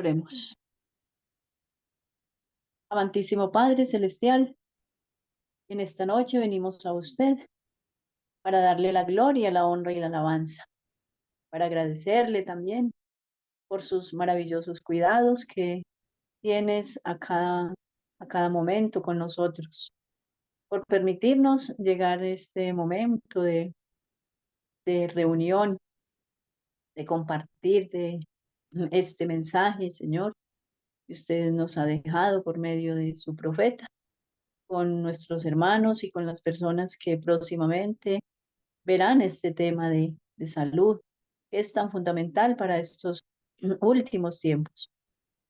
Oremos. Amantísimo Padre Celestial, en esta noche venimos a usted para darle la gloria, la honra y la alabanza, para agradecerle también por sus maravillosos cuidados que tienes a cada momento con nosotros, por permitirnos llegar a este momento de reunión, de compartir de este mensaje, Señor, que usted nos ha dejado por medio de su profeta, con nuestros hermanos y con las personas que próximamente verán este tema de salud, que es tan fundamental para estos últimos tiempos,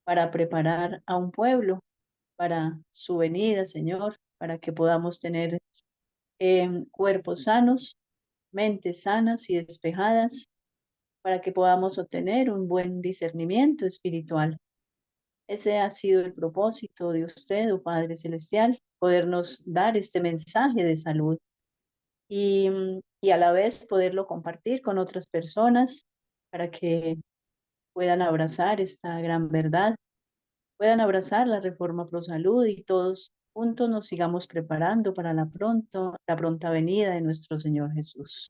para preparar a un pueblo para su venida, Señor, para que podamos tener cuerpos sanos, mentes sanas y despejadas, para que podamos obtener un buen discernimiento espiritual. Ese ha sido el propósito de usted, oh Padre Celestial, podernos dar este mensaje de salud y a la vez poderlo compartir con otras personas para que puedan abrazar esta gran verdad, puedan abrazar la reforma pro salud y todos juntos nos sigamos preparando para la pronta venida de nuestro Señor Jesús.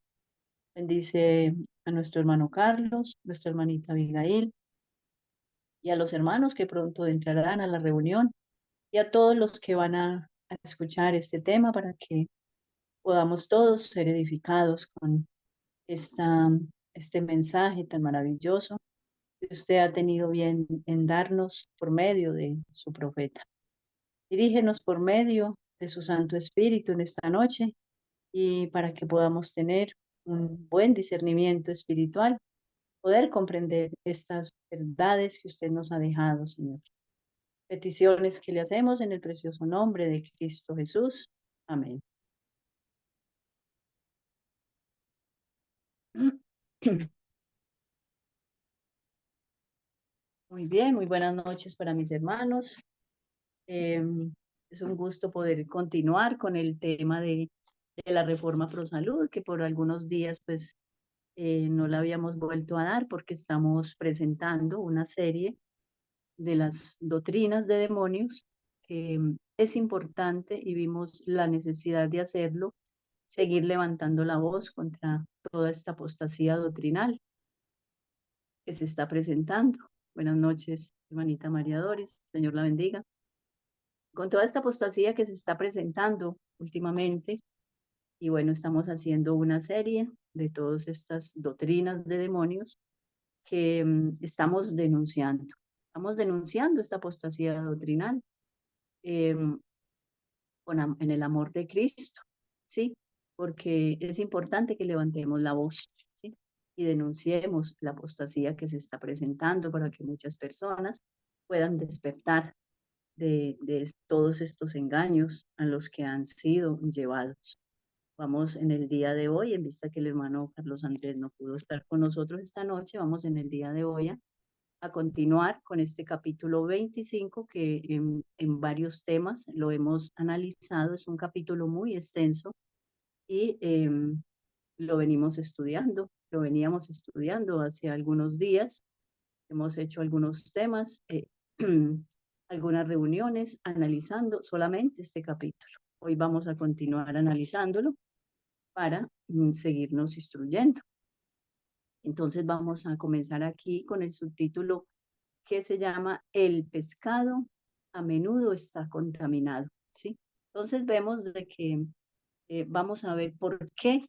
Bendice a nuestro hermano Carlos, nuestra hermanita Abigail y a los hermanos que pronto entrarán a la reunión y a todos los que van a escuchar este tema para que podamos todos ser edificados con esta, este mensaje tan maravilloso que usted ha tenido bien en darnos por medio de su profeta. Dirígenos por medio de su Santo Espíritu en esta noche y para que podamos tener un buen discernimiento espiritual, poder comprender estas verdades que usted nos ha dejado, Señor. Peticiones que le hacemos en el precioso nombre de Cristo Jesús. Amén. Muy bien, muy buenas noches para mis hermanos. Es un gusto poder continuar con el tema de la reforma pro salud, que por algunos días pues no la habíamos vuelto a dar porque estamos presentando una serie de las doctrinas de demonios que es importante y vimos la necesidad de hacerlo, seguir levantando la voz contra toda esta apostasía doctrinal que se está presentando. Buenas noches, hermanita María Doris, Señor la bendiga. Con toda esta apostasía que se está presentando últimamente, y bueno, estamos haciendo una serie de todas estas doctrinas de demonios que estamos denunciando. Estamos denunciando esta apostasía doctrinal eh, en el amor de Cristo, ¿sí? Porque es importante que levantemos la voz, ¿sí? Y denunciemos la apostasía que se está presentando para que muchas personas puedan despertar de todos estos engaños a los que han sido llevados. Vamos en el día de hoy, en vista que el hermano Carlos Andrés no pudo estar con nosotros esta noche, vamos en el día de hoy a continuar con este capítulo 25 que en varios temas lo hemos analizado. Es un capítulo muy extenso y lo venimos estudiando, lo veníamos estudiando hace algunos días. Hemos hecho algunos temas, algunas reuniones analizando solamente este capítulo. Hoy vamos a continuar analizándolo para seguirnos instruyendo. Entonces vamos a comenzar aquí con el subtítulo que se llama El pescado a menudo está contaminado, ¿sí? Entonces vemos de que vamos a ver por qué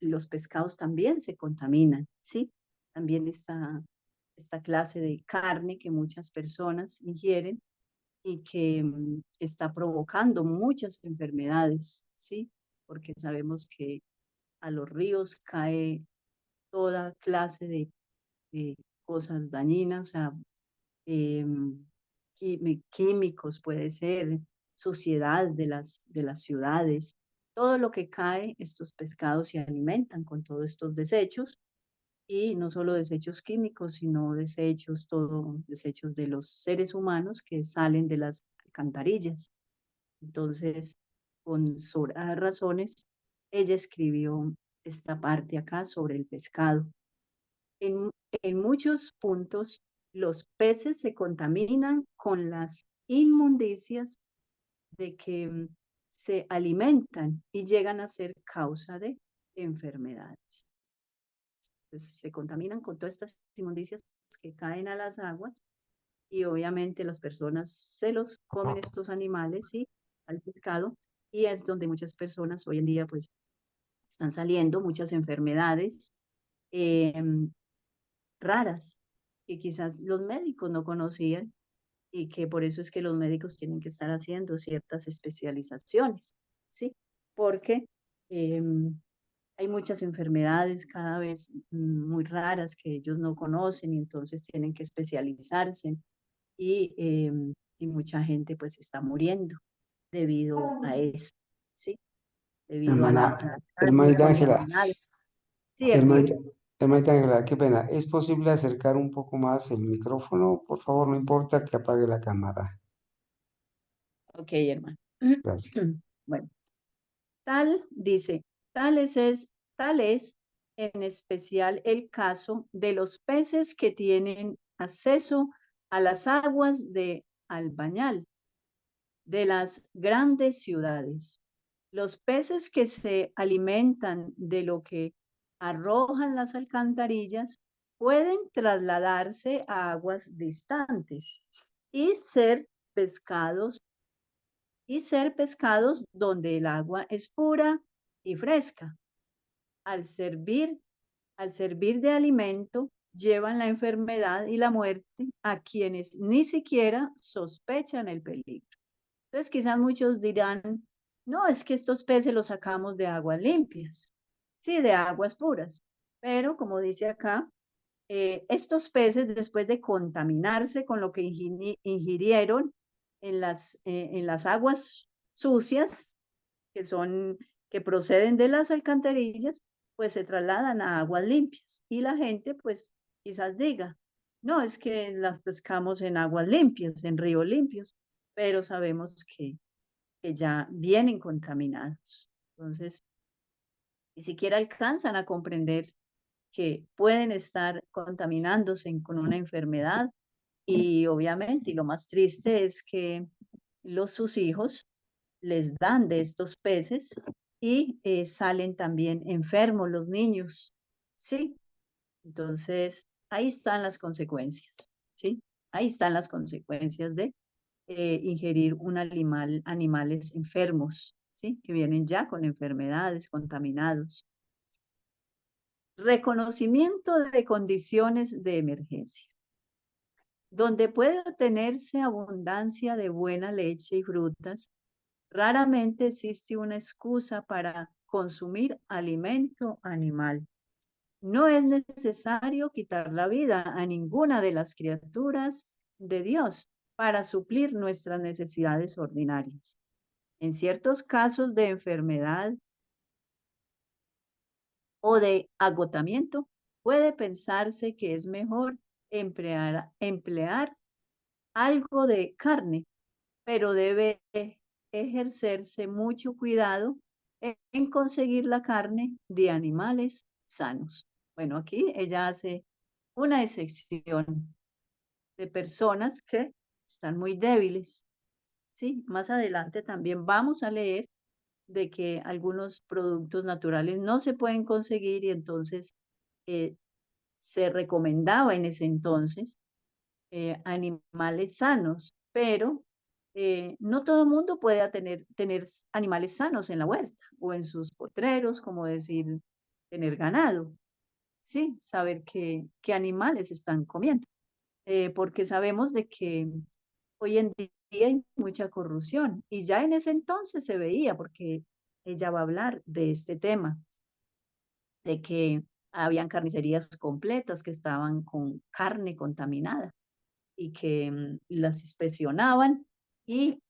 los pescados también se contaminan, ¿sí? También esta clase de carne que muchas personas ingieren y que está provocando muchas enfermedades, ¿sí? Porque sabemos que a los ríos cae toda clase de cosas dañinas, o sea, eh, químicos, puede ser, suciedad de las ciudades, todo lo que cae, estos pescados se alimentan con todos estos desechos y no solo desechos químicos, sino desechos, todo, desechos de los seres humanos que salen de las alcantarillas. Entonces, con sobradas razones, ella escribió esta parte acá sobre el pescado. En, en muchos puntos los peces se contaminan con las inmundicias de que se alimentan y llegan a ser causa de enfermedades. Pues, se contaminan con todas estas inmundicias que caen a las aguas y obviamente las personas se los comen estos animales y al pescado, y es donde muchas personas hoy en día pues están saliendo muchas enfermedades em, raras que quizás los médicos no conocían y que por eso es que los médicos tienen que estar haciendo ciertas especializaciones, ¿sí? Porque hay muchas enfermedades cada vez muy raras que ellos no conocen y entonces tienen que especializarse y mucha gente pues está muriendo debido a eso, ¿sí? Debido a Hermana, la carne hermanita Ángela, contaminada. Sí, hermano. hermanita, hermanita Ángela, qué pena. ¿Es posible acercar un poco más el micrófono? Por favor, no importa que apague la cámara. Ok, hermano. Gracias. Bueno, dice, tal es en especial el caso de los peces que tienen acceso a las aguas de Albañal, de las grandes ciudades. Los peces que se alimentan de lo que arrojan las alcantarillas pueden trasladarse a aguas distantes y ser pescados donde el agua es pura y fresca. Al servir, al servir de alimento, llevan la enfermedad y la muerte a quienes ni siquiera sospechan el peligro. Entonces, quizás muchos dirán, no, es que estos peces los sacamos de aguas limpias, sí, de aguas puras. Pero, como dice acá, estos peces, después de contaminarse con lo que ingirieron en las aguas sucias, que son, que proceden de las alcantarillas, pues se trasladan a aguas limpias. Y la gente, pues, quizás diga, no, es que las pescamos en aguas limpias, en ríos limpios, pero sabemos que ya vienen contaminados. Entonces, ni siquiera alcanzan a comprender que pueden estar contaminándose con una enfermedad y obviamente, y lo más triste es que sus hijos les dan de estos peces y salen también enfermos los niños, ¿sí? Entonces, ahí están las consecuencias, ¿sí? Ahí están las consecuencias de ingerir animales enfermos, ¿sí? Que vienen ya con enfermedades, contaminados. Reconocimiento de condiciones de emergencia. Donde puede obtenerse abundancia de buena leche y frutas, raramente existe una excusa para consumir alimento animal. No es necesario quitar la vida a ninguna de las criaturas de Dios para suplir nuestras necesidades ordinarias. En ciertos casos de enfermedad o de agotamiento, puede pensarse que es mejor emplear algo de carne, pero debe ejercerse mucho cuidado en conseguir la carne de animales sanos. Bueno, aquí ella hace una excepción de personas que están muy débiles. Sí, más adelante también vamos a leer de que algunos productos naturales no se pueden conseguir y entonces eh, se recomendaba en ese entonces animales sanos, pero no todo el mundo puede tener animales sanos en la huerta o en sus potreros, como decir, tener ganado, ¿sí? Saber qué animales están comiendo, porque sabemos de que hoy en día hay mucha corrupción y ya en ese entonces se veía, porque ella va a hablar de este tema, de que habían carnicerías completas que estaban con carne contaminada y que las inspeccionaban y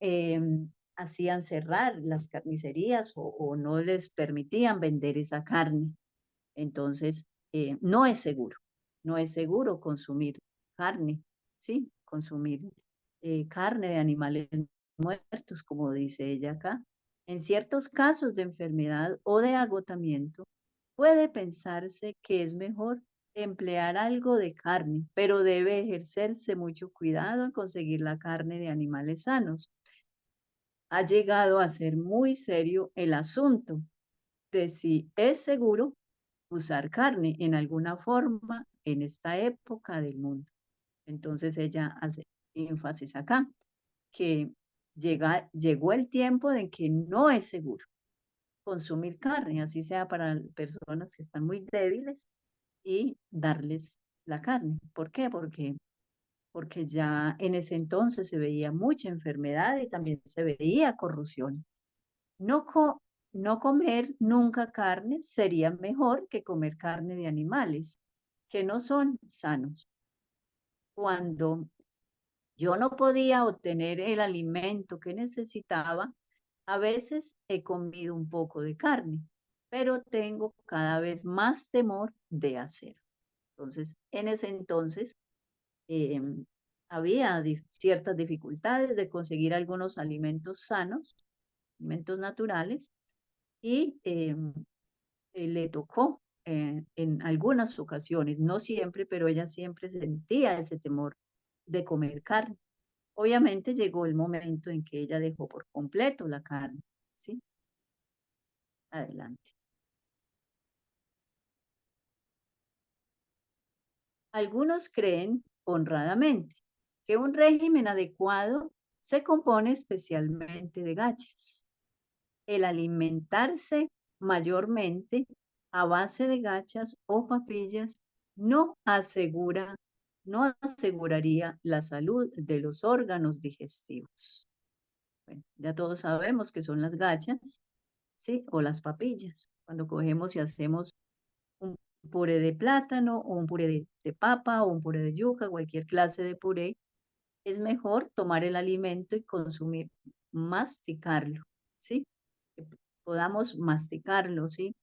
hacían cerrar las carnicerías o no les permitían vender esa carne. Entonces, no es seguro, no es seguro consumir carne, ¿sí? Consumir carne de animales muertos, como dice ella acá. En ciertos casos de enfermedad o de agotamiento, puede pensarse que es mejor emplear algo de carne, pero debe ejercerse mucho cuidado en conseguir la carne de animales sanos. Ha llegado a ser muy serio el asunto de si es seguro usar carne en alguna forma en esta época del mundo. Entonces ella hace énfasis acá, que llegó el tiempo de que no es seguro consumir carne, así sea para personas que están muy débiles y darles la carne. ¿Por qué? Porque ya en ese entonces se veía mucha enfermedad y también se veía corrupción. No, no comer nunca carne sería mejor que comer carne de animales que no son sanos. Cuando yo no podía obtener el alimento que necesitaba, a veces he comido un poco de carne, pero tengo cada vez más temor de hacerlo. Entonces, en ese entonces, había ciertas dificultades de conseguir algunos alimentos sanos, alimentos naturales, y le tocó en algunas ocasiones, no siempre, pero ella siempre sentía ese temor de comer carne. Obviamente llegó el momento en que ella dejó por completo la carne, ¿sí? Adelante. Algunos creen honradamente que un régimen adecuado se compone especialmente de gachas. El alimentarse mayormente a base de gachas o papillas no asegura, no aseguraría la salud de los órganos digestivos. Bueno, ya todos sabemos que son las gachas, ¿sí? O las papillas. Cuando cogemos y hacemos un puré de plátano o un puré de papa o un puré de yuca, cualquier clase de puré, es mejor tomar el alimento y consumir, masticarlo, ¿sí? Que podamos masticarlo, ¿sí?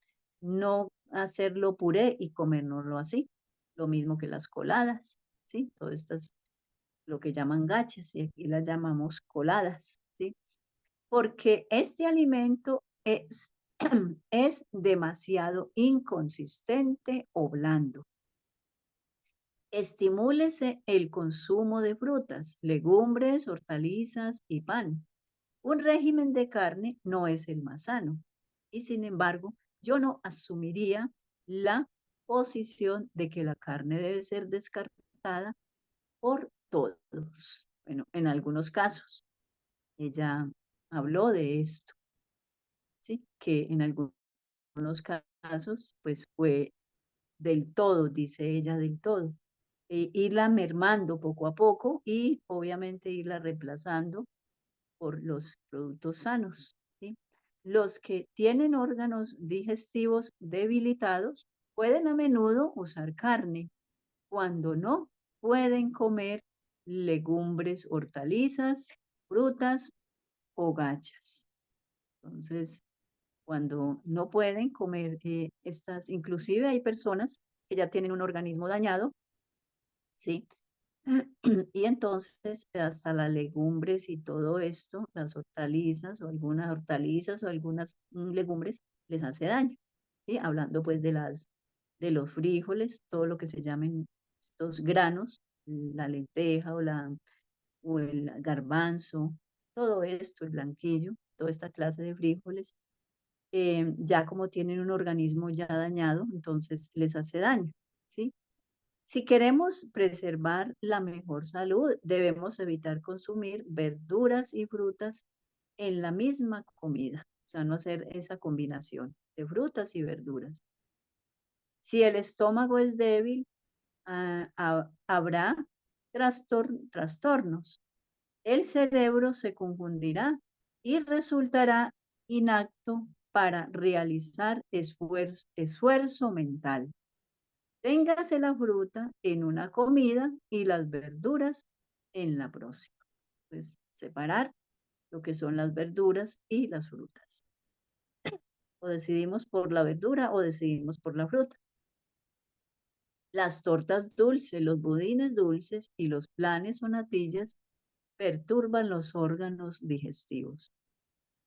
No hacerlo puré y comérnoslo así. Lo mismo que las coladas, ¿sí? Todo esto es lo que llaman gachas y aquí las llamamos coladas, ¿sí? Porque este alimento es demasiado inconsistente o blando. Estimúlese el consumo de frutas, legumbres, hortalizas y pan. Un régimen de carne no es el más sano. Y sin embargo, yo no asumiría la posición de que la carne debe ser descartada por todos. Bueno, en algunos casos, ella habló de esto, ¿sí? Que en algunos casos, pues fue del todo, dice ella, del todo. Irla mermando poco a poco y obviamente irla reemplazando por los productos sanos, ¿sí? Los que tienen órganos digestivos debilitados pueden a menudo usar carne, cuando no pueden comer legumbres, hortalizas, frutas o gachas. Entonces, cuando no pueden comer estas, inclusive hay personas que ya tienen un organismo dañado, ¿sí? Y entonces hasta las legumbres y todo esto, las hortalizas o algunas hortalizas o algunas legumbres les hace daño, ¿sí? Hablando pues de los frijoles, todo lo que se llamen estos granos, la lenteja o el garbanzo, todo esto, el blanquillo, toda esta clase de frijoles, ya como tienen un organismo ya dañado, entonces les hace daño, ¿sí? Si queremos preservar la mejor salud, debemos evitar consumir verduras y frutas en la misma comida, o sea, no hacer esa combinación de frutas y verduras. Si el estómago es débil, habrá trastornos. El cerebro se confundirá y resultará inapto para realizar esfuerzo mental. Téngase la fruta en una comida y las verduras en la próxima. Pues separar lo que son las verduras y las frutas. O decidimos por la verdura o decidimos por la fruta. Las tortas dulces, los budines dulces y los planes o natillas perturban los órganos digestivos.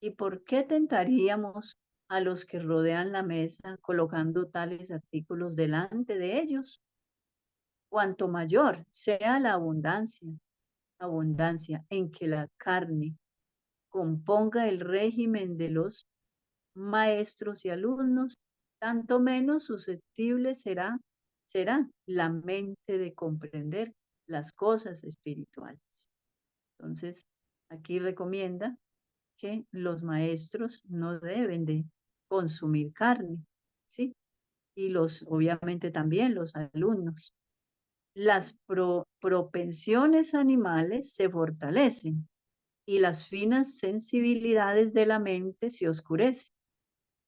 ¿Y por qué tentaríamos a los que rodean la mesa colocando tales artículos delante de ellos? cuanto mayor sea la abundancia en que la carne componga el régimen de los maestros y alumnos, tanto menos susceptible será la mente de comprender las cosas espirituales. Entonces, aquí recomienda que los maestros no deben de consumir carne, ¿sí? Y obviamente también los alumnos. Las propensiones animales se fortalecen y las finas sensibilidades de la mente se oscurecen.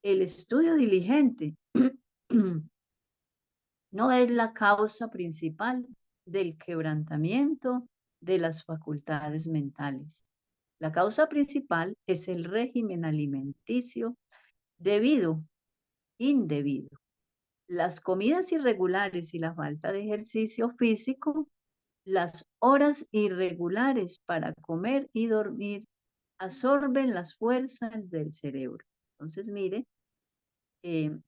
El estudio diligente no es la causa principal del quebrantamiento de las facultades mentales. La causa principal es el régimen alimenticio debido, indebido. Las comidas irregulares y la falta de ejercicio físico, las horas irregulares para comer y dormir absorben las fuerzas del cerebro. Entonces, mire,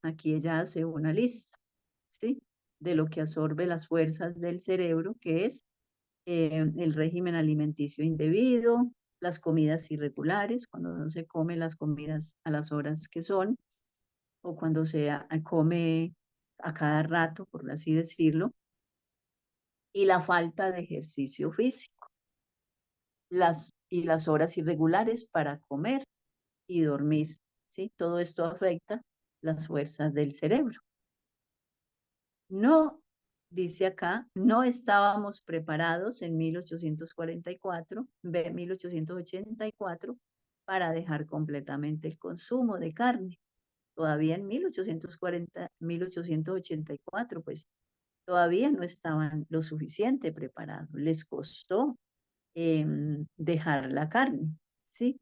aquí ella hace una lista, ¿sí? De lo que absorbe las fuerzas del cerebro, que es el régimen alimenticio indebido, las comidas irregulares, cuando no se come las comidas a las horas que son, o cuando se come a cada rato, por así decirlo, y la falta de ejercicio físico, y las horas irregulares para comer y dormir, ¿sí? Todo esto afecta las fuerzas del cerebro. No, dice acá, no estábamos preparados en 1844, 1884, para dejar completamente el consumo de carne. Todavía en 1840, 1884, pues todavía no estaban lo suficiente preparados. Les costó dejar la carne, ¿sí?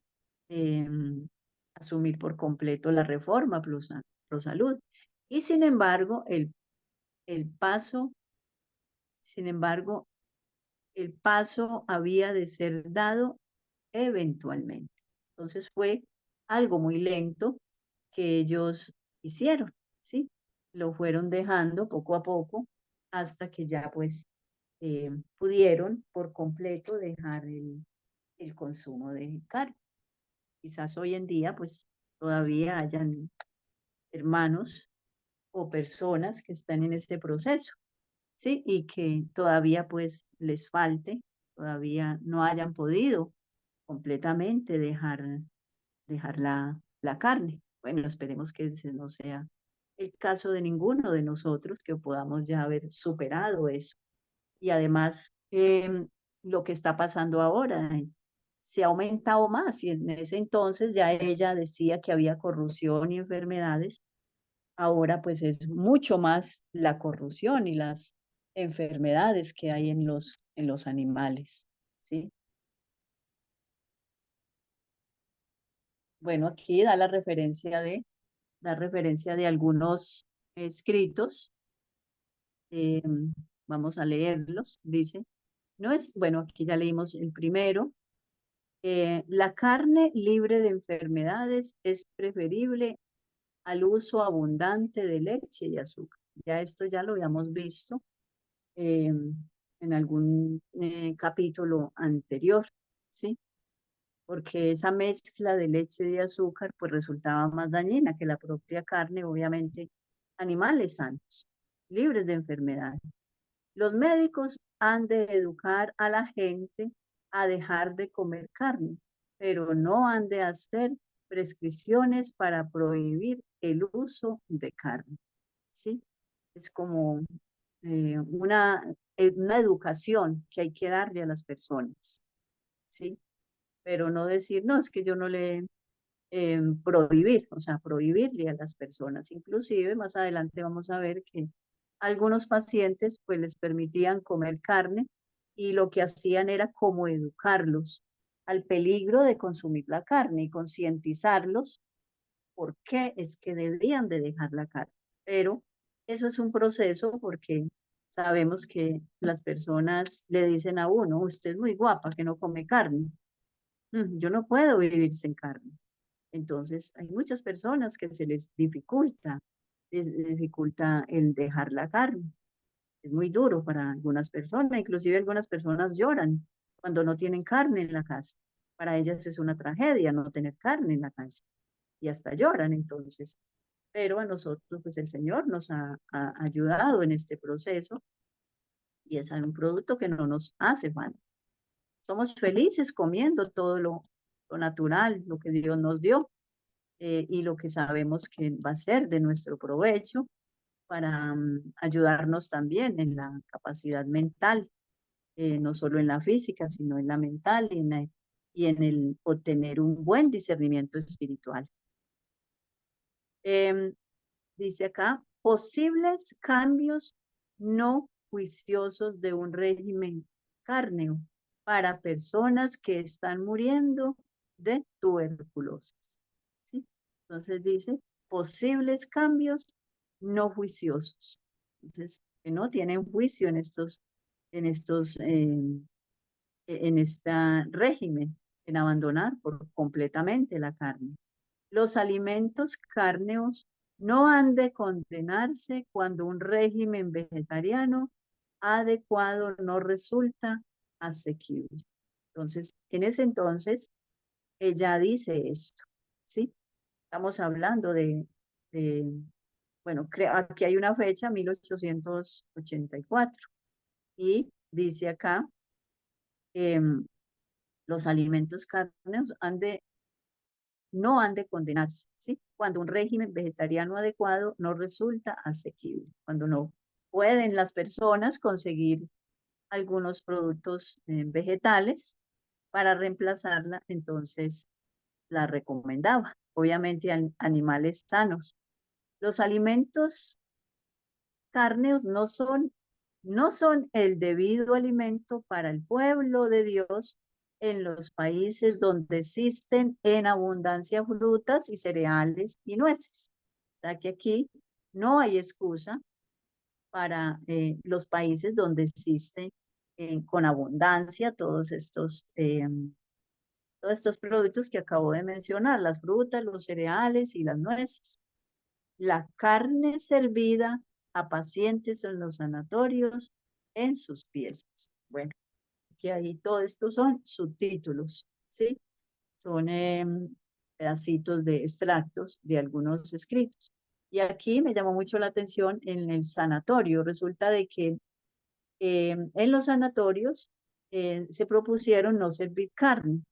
Asumir por completo la reforma pro salud. Y sin embargo, el paso, sin embargo, el paso había de ser dado eventualmente. Entonces fue algo muy lento que ellos hicieron, ¿sí? Lo fueron dejando poco a poco hasta que ya pues pudieron por completo dejar el consumo de carne. Quizás hoy en día pues todavía hayan hermanos o personas que están en este proceso, ¿sí? Y que todavía pues les falte, todavía no hayan podido completamente dejar la carne. Bueno, esperemos que ese no sea el caso de ninguno de nosotros, que podamos ya haber superado eso. Y además, lo que está pasando ahora se ha aumentado más y en ese entonces ya ella decía que había corrupción y enfermedades. Ahora pues es mucho más la corrupción y las enfermedades que hay en los animales, ¿sí? Bueno, aquí da referencia de algunos escritos. eh, Vamos a leerlos. Dice, no es, bueno, aquí ya leímos el primero. La carne libre de enfermedades es preferible al uso abundante de leche y azúcar. Ya esto ya lo habíamos visto eh, en algún capítulo anterior, ¿sí? Porque esa mezcla de leche y azúcar pues resultaba más dañina que la propia carne, obviamente, animales sanos, libres de enfermedades. Los médicos han de educar a la gente a dejar de comer carne, pero no han de hacer prescripciones para prohibir el uso de carne, ¿sí? Es como una educación que hay que darle a las personas, ¿sí? Pero no decir, no, es que yo no le prohibir, o sea, prohibirle a las personas. Inclusive más adelante vamos a ver que algunos pacientes pues les permitían comer carne y lo que hacían era como educarlos al peligro de consumir la carne y concientizarlos por qué es que debían de dejar la carne. Pero eso es un proceso porque sabemos que las personas le dicen a uno, usted es muy guapa que no come carne. Yo no puedo vivir sin carne. Entonces, hay muchas personas que se les dificulta el dejar la carne. Es muy duro para algunas personas, inclusive algunas personas lloran cuando no tienen carne en la casa. Para ellas es una tragedia no tener carne en la casa y hasta lloran entonces. Pero a nosotros, pues el Señor nos ha ayudado en este proceso y es un producto que no nos hace falta. Somos felices comiendo todo lo natural, lo que Dios nos dio y lo que sabemos que va a ser de nuestro provecho para ayudarnos también en la capacidad mental, no solo en la física, sino en la mental y en el obtener un buen discernimiento espiritual. Em, Dice acá, posibles cambios no juiciosos de un régimen cárneo para personas que están muriendo de tuberculosis. ¿Sí? Entonces dice, posibles cambios no juiciosos. Entonces, que no tienen juicio en este régimen, en abandonar completamente la carne. Los alimentos cárneos no han de condenarse cuando un régimen vegetariano adecuado no resulta asequible. Entonces, en ese entonces, ella dice esto, ¿sí? Estamos hablando de bueno, aquí hay una fecha, 1884, y dice acá, los alimentos cárneos no han de condenarse, ¿sí? Cuando un régimen vegetariano adecuado no resulta asequible, cuando no pueden las personas conseguir algunos productos vegetales para reemplazarla, entonces la recomendaba. Obviamente animales sanos. Los alimentos cárneos no son el debido alimento para el pueblo de Dios en los países donde existen en abundancia frutas y cereales y nueces. O sea que aquí no hay excusa para los países donde existen con abundancia todos estos productos que acabo de mencionar, las frutas, los cereales y las nueces. La carne servida a pacientes en los sanatorios en sus piezas. Bueno, que ahí todo esto son subtítulos, ¿sí? Son pedacitos de extractos de algunos escritos. Y aquí me llamó mucho la atención en el sanatorio. Resulta de que en los sanatorios se propusieron no servir carne,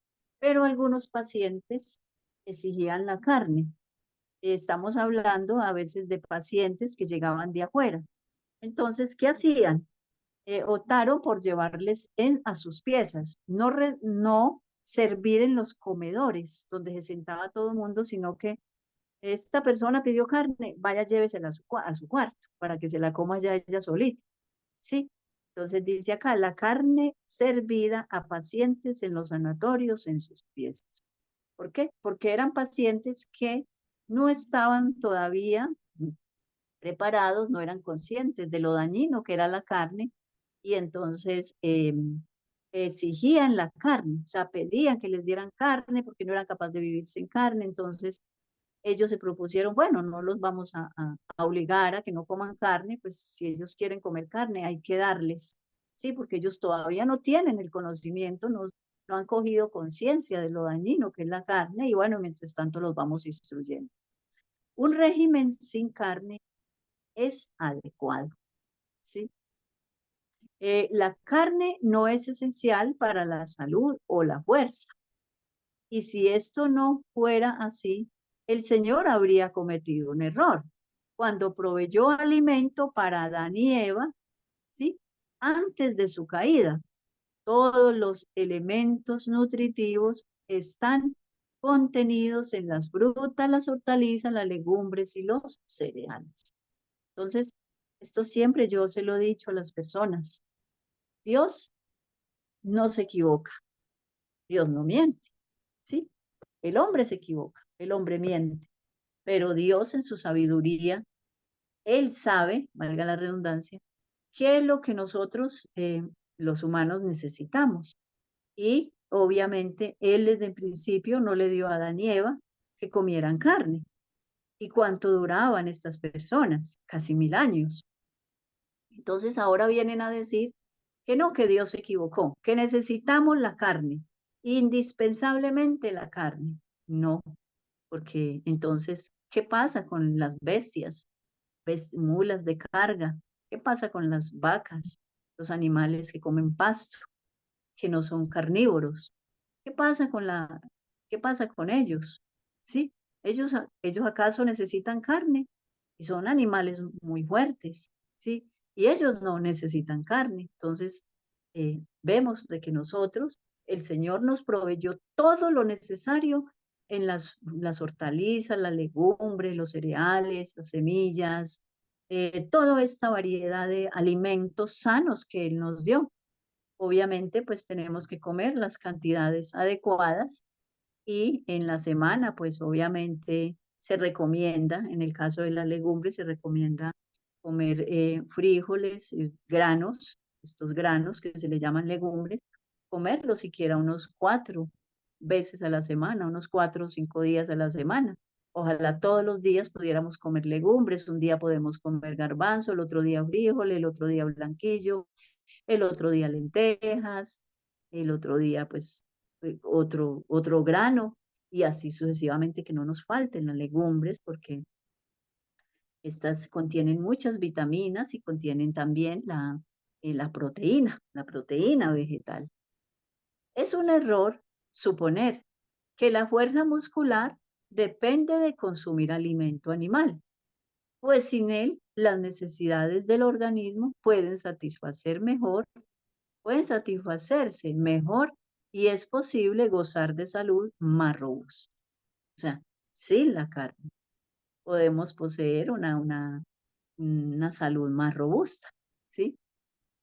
pero algunos pacientes exigían la carne. Estamos hablando a veces de pacientes que llegaban de afuera. Entonces, ¿qué hacían? Optaron por llevarles a sus piezas, no servir en los comedores donde se sentaba todo el mundo, sino que esta persona pidió carne, vaya, llévesela a su cuarto para que se la coma ya ella solita. ¿Sí? Entonces dice acá, la carne servida a pacientes en los sanatorios en sus piezas. ¿Por qué? Porque eran pacientes que no estaban todavía preparados, no eran conscientes de lo dañino que era la carne y entonces exigían la carne, o sea, pedían que les dieran carne porque no eran capaces de vivir sin carne, entonces ellos se propusieron, bueno, no los vamos a obligar a que no coman carne, pues si ellos quieren comer carne hay que darles, sí, porque ellos todavía no tienen el conocimiento, no han cogido conciencia de lo dañino que es la carne y bueno, mientras tanto los vamos instruyendo. Un régimen sin carne es adecuado, ¿sí? La carne no es esencial para la salud o la fuerza. Y si esto no fuera así, el Señor habría cometido un error cuando proveyó alimento para Adán y Eva, ¿sí? Antes de su caída. Todos los elementos nutritivos están contenidos en las frutas, las hortalizas, las legumbres y los cereales. Entonces, esto siempre yo se lo he dicho a las personas. Dios no se equivoca, Dios no miente, ¿sí? El hombre se equivoca, el hombre miente, pero Dios en su sabiduría, Él sabe, valga la redundancia, qué es lo que nosotros, los humanos, necesitamos. Y obviamente Él desde el principio no le dio a Adán y Eva que comieran carne. ¿Y cuánto duraban estas personas? Casi 1000 años. Entonces ahora vienen a decir que no, que Dios se equivocó, que necesitamos la carne, indispensablemente la carne. No, porque entonces, ¿qué pasa con las bestias, mulas de carga? ¿Qué pasa con las vacas, los animales que comen pasto, que no son carnívoros? ¿Qué pasa qué pasa con ellos? ¿Sí? Ellos acaso necesitan carne y son animales muy fuertes, ¿sí? Y ellos no necesitan carne. Entonces, vemos de que nosotros, el Señor nos proveyó todo lo necesario en las hortalizas, las legumbres, los cereales, las semillas, toda esta variedad de alimentos sanos que Él nos dio. Obviamente, pues tenemos que comer las cantidades adecuadas y en la semana, pues obviamente se recomienda, en el caso de las legumbres, se recomienda comer frijoles, granos, estos granos que se le llaman legumbres, comerlos siquiera unos 4 veces a la semana, unos 4 o 5 días a la semana. Ojalá todos los días pudiéramos comer legumbres, un día podemos comer garbanzo, el otro día frijol, el otro día blanquillo, el otro día lentejas, el otro día pues otro grano y así sucesivamente que no nos falten las legumbres porque estas contienen muchas vitaminas y contienen también la proteína vegetal. Es un error suponer que la fuerza muscular depende de consumir alimento animal, pues sin él las necesidades del organismo pueden satisfacerse mejor y es posible gozar de salud más robusta. O sea, sin la carne podemos poseer una salud más robusta, ¿sí?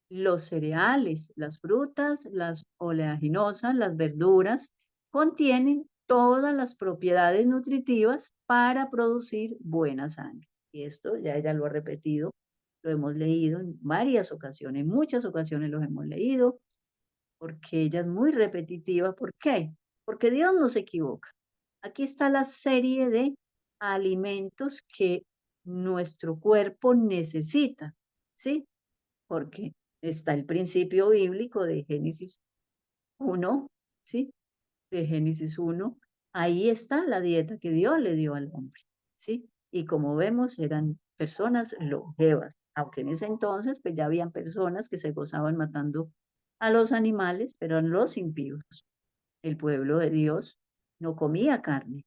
Los cereales, las frutas, las oleaginosas, las verduras, contienen todas las propiedades nutritivas para producir buena sangre. Y esto ya ella lo ha repetido, lo hemos leído en varias ocasiones, en muchas ocasiones lo hemos leído, porque ella es muy repetitiva. ¿Por qué? Porque Dios no se equivoca. Aquí está la serie de alimentos que nuestro cuerpo necesita, ¿sí? Porque está el principio bíblico de Génesis 1, ¿sí? De Génesis 1, ahí está la dieta que Dios le dio al hombre, ¿sí? Y como vemos, eran personas longevas, aunque en ese entonces pues ya habían personas que se gozaban matando a los animales, pero eran los impíos. El pueblo de Dios no comía carne,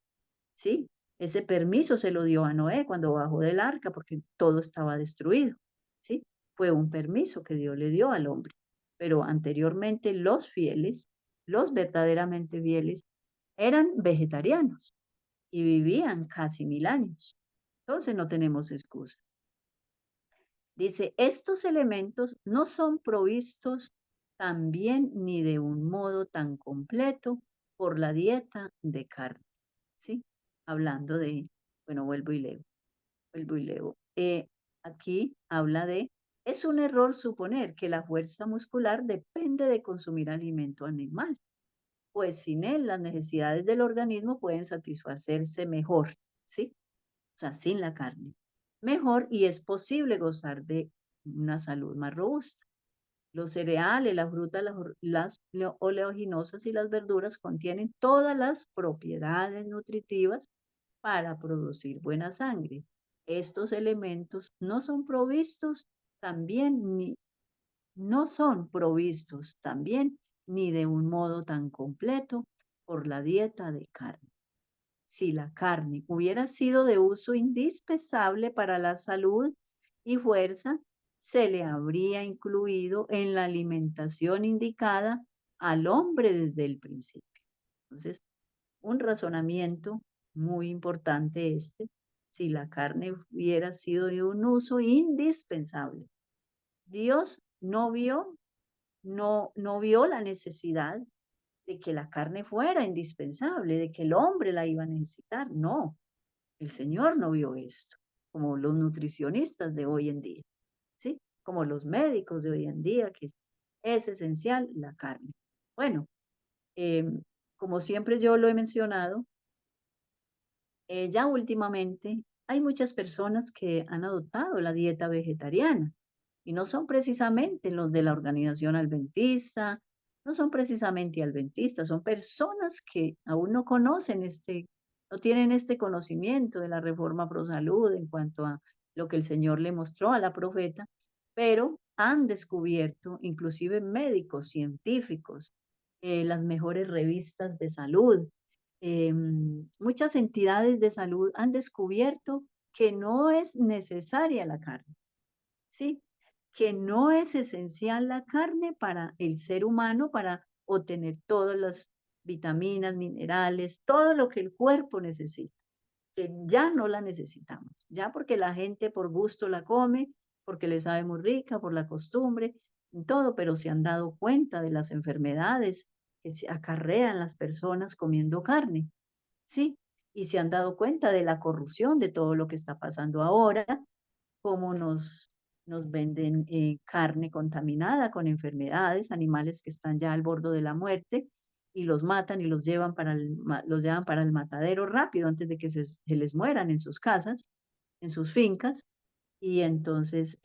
¿sí? Ese permiso se lo dio a Noé cuando bajó del arca porque todo estaba destruido, ¿sí? Fue un permiso que Dios le dio al hombre. Pero anteriormente los fieles, los verdaderamente fieles, eran vegetarianos y vivían casi 1000 años. Entonces no tenemos excusa. Dice, estos elementos no son provistos también ni de un modo tan completo por la dieta de carne, ¿sí? Hablando de, bueno, vuelvo y leo. Aquí habla de, es un error suponer que la fuerza muscular depende de consumir alimento animal, pues sin él las necesidades del organismo pueden satisfacerse mejor, ¿sí? O sea, sin la carne. Mejor y es posible gozar de una salud más robusta. Los cereales, las frutas, las oleaginosas y las verduras contienen todas las propiedades nutritivas para producir buena sangre. Estos elementos también ni, no son provistos también ni de un modo tan completo por la dieta de carne. Si la carne hubiera sido de uso indispensable para la salud y fuerza, se le habría incluido en la alimentación indicada al hombre desde el principio. Entonces, un razonamiento muy importante este, si la carne hubiera sido de un uso indispensable. Dios no vio la necesidad de que la carne fuera indispensable, de que el hombre la iba a necesitar. No, el Señor no vio esto, como los nutricionistas de hoy en día, ¿sí? Como los médicos de hoy en día, que es esencial la carne. Bueno, eh, como siempre yo lo he mencionado, ya últimamente hay muchas personas que han adoptado la dieta vegetariana Y no son precisamente los de la organización adventista, no son precisamente adventistas, son personas que aún no conocen no tienen este conocimiento de la reforma pro salud en cuanto a lo que el Señor le mostró a la profeta, pero han descubierto, inclusive médicos, científicos, las mejores revistas de salud, muchas entidades de salud han descubierto que no es necesaria la carne, ¿sí? Que no es esencial la carne para el ser humano para obtener todas las vitaminas, minerales, todo lo que el cuerpo necesita, que ya no la necesitamos, ya porque la gente por gusto la come, porque le sabe muy rica, por la costumbre, todo, pero se han dado cuenta de las enfermedades que se acarrean las personas comiendo carne, ¿sí? Y se han dado cuenta de la corrupción de todo lo que está pasando ahora, cómo nos venden carne contaminada con enfermedades, animales que están ya al borde de la muerte y los matan y los llevan para el matadero rápido antes de que se les mueran en sus casas, en sus fincas. Y entonces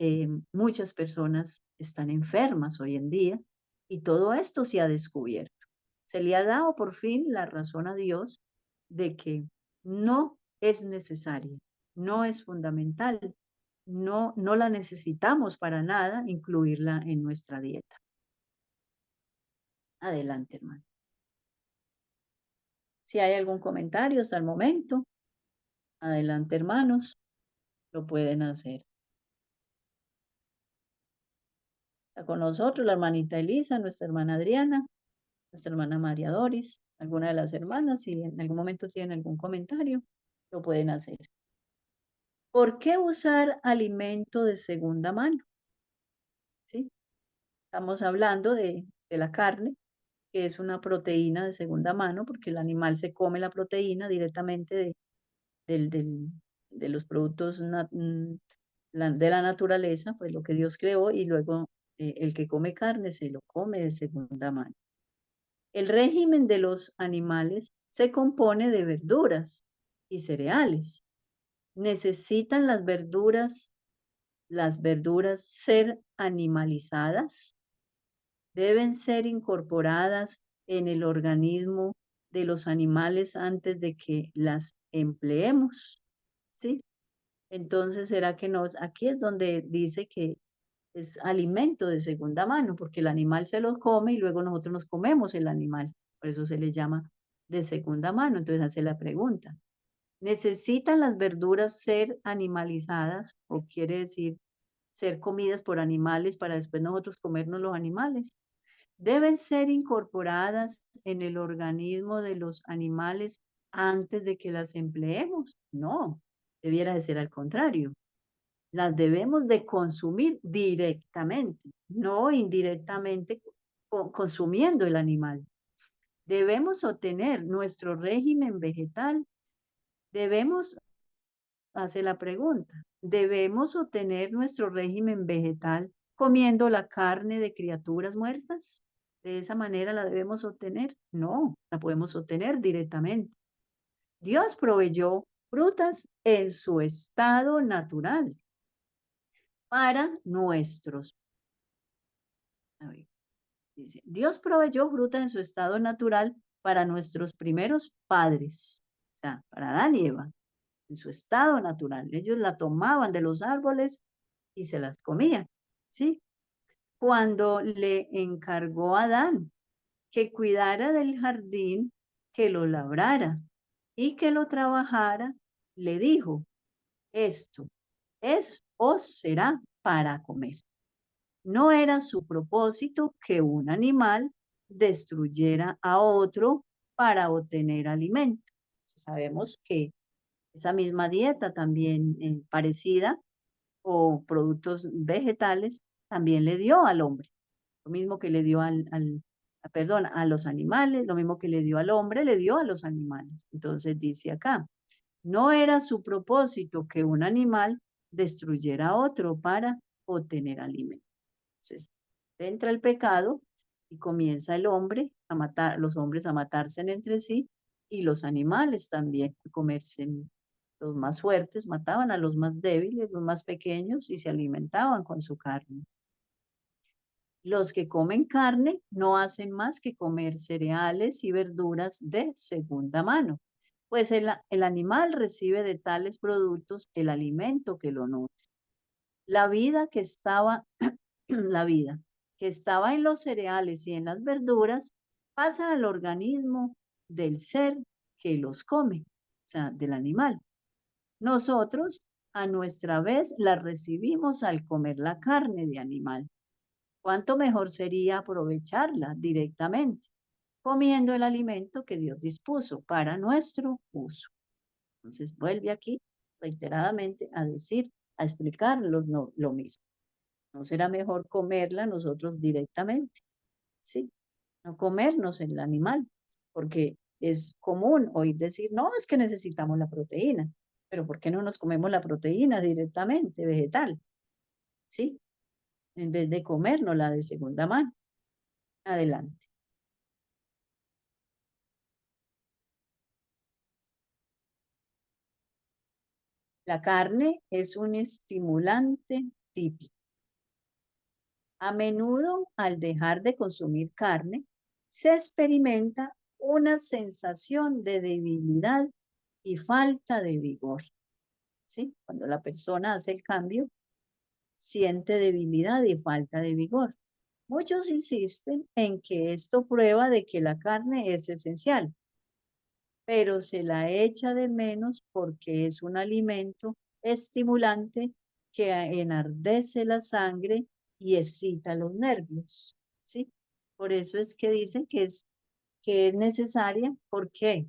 muchas personas están enfermas hoy en día y todo esto se ha descubierto. Se le ha dado por fin la razón a Dios de que no es necesaria, no es fundamental, no la necesitamos para nada incluirla en nuestra dieta. Adelante, hermano. Si hay algún comentario hasta el momento, adelante, hermanos, lo pueden hacer. Está con nosotros la hermanita Elisa, nuestra hermana Adriana, nuestra hermana María Doris, alguna de las hermanas, si en algún momento tienen algún comentario, lo pueden hacer. ¿Por qué usar alimento de segunda mano? ¿Sí? Estamos hablando de la carne, que es una proteína de segunda mano, porque el animal se come la proteína directamente del, del- de los productos de la naturaleza, pues lo que Dios creó, y luego el que come carne se lo come de segunda mano. El régimen de los animales se compone de verduras y cereales. ¿Necesitan las verduras ser animalizadas? ¿Deben ser incorporadas en el organismo de los animales antes de que las empleemos? ¿Sí? Entonces, ¿será que aquí es donde dice que es alimento de segunda mano, porque el animal se los come y luego nosotros nos comemos el animal. Por eso se le llama de segunda mano. Entonces hace la pregunta, ¿necesitan las verduras ser animalizadas o quiere decir ser comidas por animales para después nosotros comernos los animales? ¿Deben ser incorporadas en el organismo de los animales antes de que las empleemos? No, debiera de ser al contrario. Las debemos de consumir directamente, no indirectamente consumiendo el animal. Debemos obtener nuestro régimen vegetal. Debemos, hace la pregunta, ¿debemos obtener nuestro régimen vegetal comiendo la carne de criaturas muertas? ¿De esa manera la debemos obtener? No, la podemos obtener directamente. Dios proveyó frutas en su estado natural para nuestros. A ver, dice, Dios proveyó fruta en su estado natural para nuestros primeros padres, o sea, para Adán y Eva, en su estado natural. Ellos la tomaban de los árboles y se las comían, ¿sí? Cuando le encargó a Adán que cuidara del jardín, que lo labrara y que lo trabajara, le dijo, esto es o será para comer. No era su propósito que un animal destruyera a otro para obtener alimento. Sabemos que esa misma dieta también parecida o productos vegetales también le dio al hombre. Lo mismo que le dio perdón, a los animales, lo mismo que le dio al hombre, le dio a los animales. Entonces dice acá, no era su propósito que un animal destruyera a otro para obtener alimento. Entonces, entra el pecado y comienza el hombre a matar, los hombres a matarse entre sí y los animales también a comerse Los más fuertes mataban a los más débiles, los más pequeños, y se alimentaban con su carne. Los que comen carne no hacen más que comer cereales y verduras de segunda mano, pues el animal recibe de tales productos el alimento que lo nutre. La vida que estaba, la vida que estaba en los cereales y en las verduras pasa al organismo del ser que los come, o sea, del animal. Nosotros, a nuestra vez, la recibimos al comer la carne de animal. ¿Cuánto mejor sería aprovecharla directamente, comiendo el alimento que Dios dispuso para nuestro uso? Entonces vuelve aquí reiteradamente a decir, a explicarnos lo mismo. ¿No será mejor comerla nosotros directamente? Sí, no comernos el animal, porque es común oír decir, no, es que necesitamos la proteína, pero ¿por qué no nos comemos la proteína directamente, vegetal? ¿Sí? En vez de comernos la de segunda mano. Adelante. La carne es un estimulante típico. A menudo, al dejar de consumir carne, se experimenta una sensación de debilidad y falta de vigor. ¿Sí? Cuando la persona hace el cambio, siente debilidad y falta de vigor. Muchos insisten en que esto prueba de que la carne es esencial, pero se la echa de menos porque es un alimento estimulante que enardece la sangre y excita los nervios, ¿sí? Por eso es que dicen que es necesaria. ¿Por qué?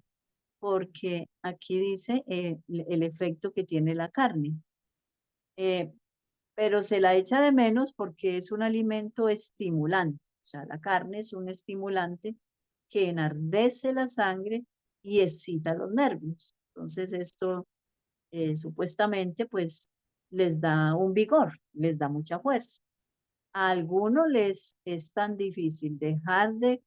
Porque aquí dice el efecto que tiene la carne. Eh, pero se la echa de menos porque es un alimento estimulante. O sea, la carne es un estimulante que enardece la sangre y excita los nervios. Entonces, esto supuestamente pues les da un vigor, les da mucha fuerza. A algunos les es tan difícil dejar de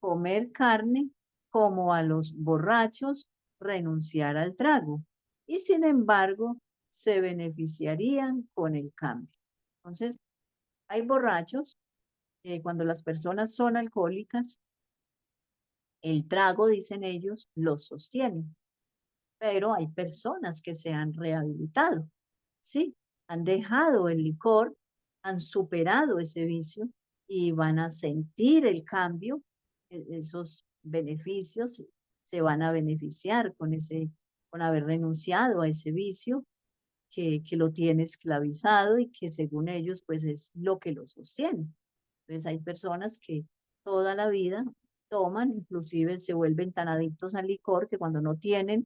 comer carne como a los borrachos renunciar al trago. Y sin embargo, se beneficiarían con el cambio. Entonces, hay borrachos, cuando las personas son alcohólicas, el trago, dicen ellos, los sostiene. Pero hay personas que se han rehabilitado, ¿sí? Han dejado el licor, han superado ese vicio y van a sentir el cambio, esos beneficios, se van a beneficiar con haber renunciado a ese vicio que lo tiene esclavizado y que según ellos pues es lo que lo sostiene. Entonces hay personas que toda la vida toman, inclusive se vuelven tan adictos al licor que cuando no tienen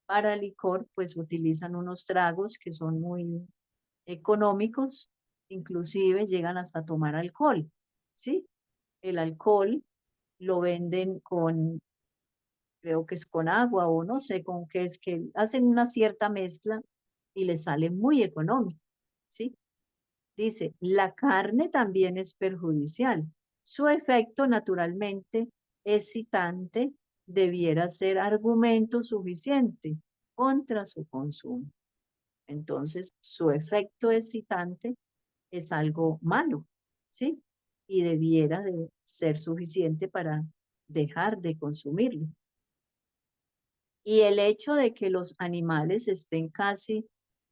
para licor pues utilizan unos tragos que son muy económicos, inclusive llegan hasta tomar alcohol, ¿sí? El alcohol lo venden con, creo que es con agua o no sé con qué es, que hacen una cierta mezcla y les sale muy económico, ¿sí? Dice, la carne también es perjudicial. Su efecto naturalmente excitante debiera ser argumento suficiente contra su consumo. Entonces, su efecto excitante es algo malo, ¿sí? Y debiera de ser suficiente para dejar de consumirlo. Y el hecho de que los animales estén casi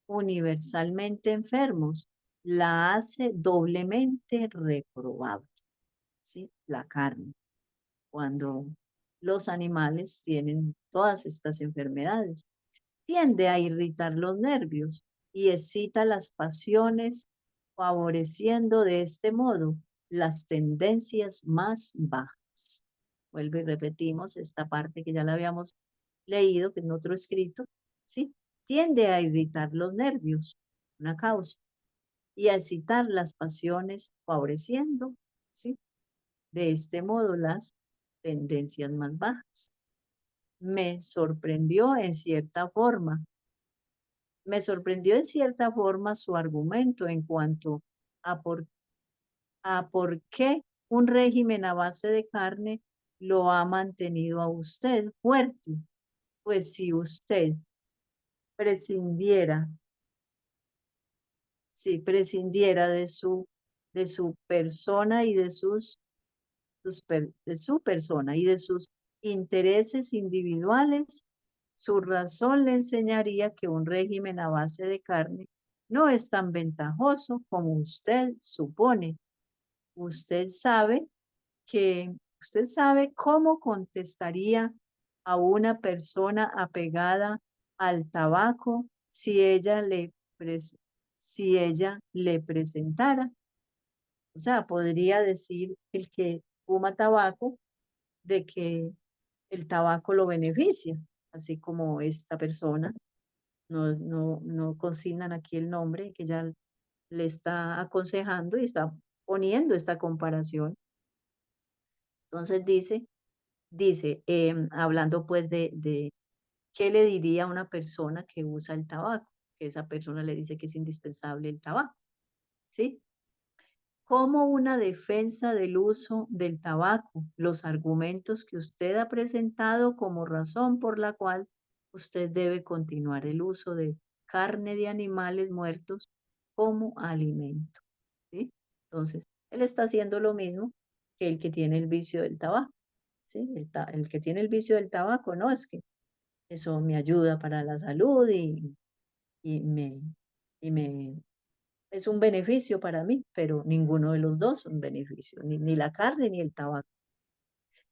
universalmente enfermos la hace doblemente reprobable, ¿sí? La carne, cuando los animales tienen todas estas enfermedades, tiende a irritar los nervios y excita las pasiones, favoreciendo de este modo las tendencias más bajas. Vuelvo y repetimos esta parte que ya la habíamos leído, que en otro escrito, ¿sí? Tiende a irritar los nervios, una causa, y a excitar las pasiones, favoreciendo, ¿sí? De este modo las tendencias más bajas. Me sorprendió en cierta forma su argumento en cuanto a por qué un régimen a base de carne lo ha mantenido a usted fuerte, Pues si usted prescindiera, si prescindiera de su persona y de de su persona y de sus intereses individuales, su razón le enseñaría que un régimen a base de carne no es tan ventajoso como usted supone. Usted sabe usted sabe cómo contestaría a una persona apegada al tabaco si si ella le presentara. O sea, podría decir el que fuma tabaco de que el tabaco lo beneficia, así como esta persona, no consignan aquí el nombre, que ya le está aconsejando y está poniendo esta comparación. Entonces hablando pues de qué le diría a una persona que usa el tabaco, que esa persona le dice que es indispensable el tabaco, ¿sí? Como una defensa del uso del tabaco, los argumentos que usted ha presentado como razón por la cual usted debe continuar el uso de carne de animales muertos como alimento, ¿sí? Entonces, él está haciendo lo mismo que el que tiene el vicio del tabaco, ¿sí? El que tiene el vicio del tabaco, no, es que eso me ayuda para la salud y me, y me es un beneficio para mí, pero ninguno de los dos es un beneficio, ni la carne ni el tabaco.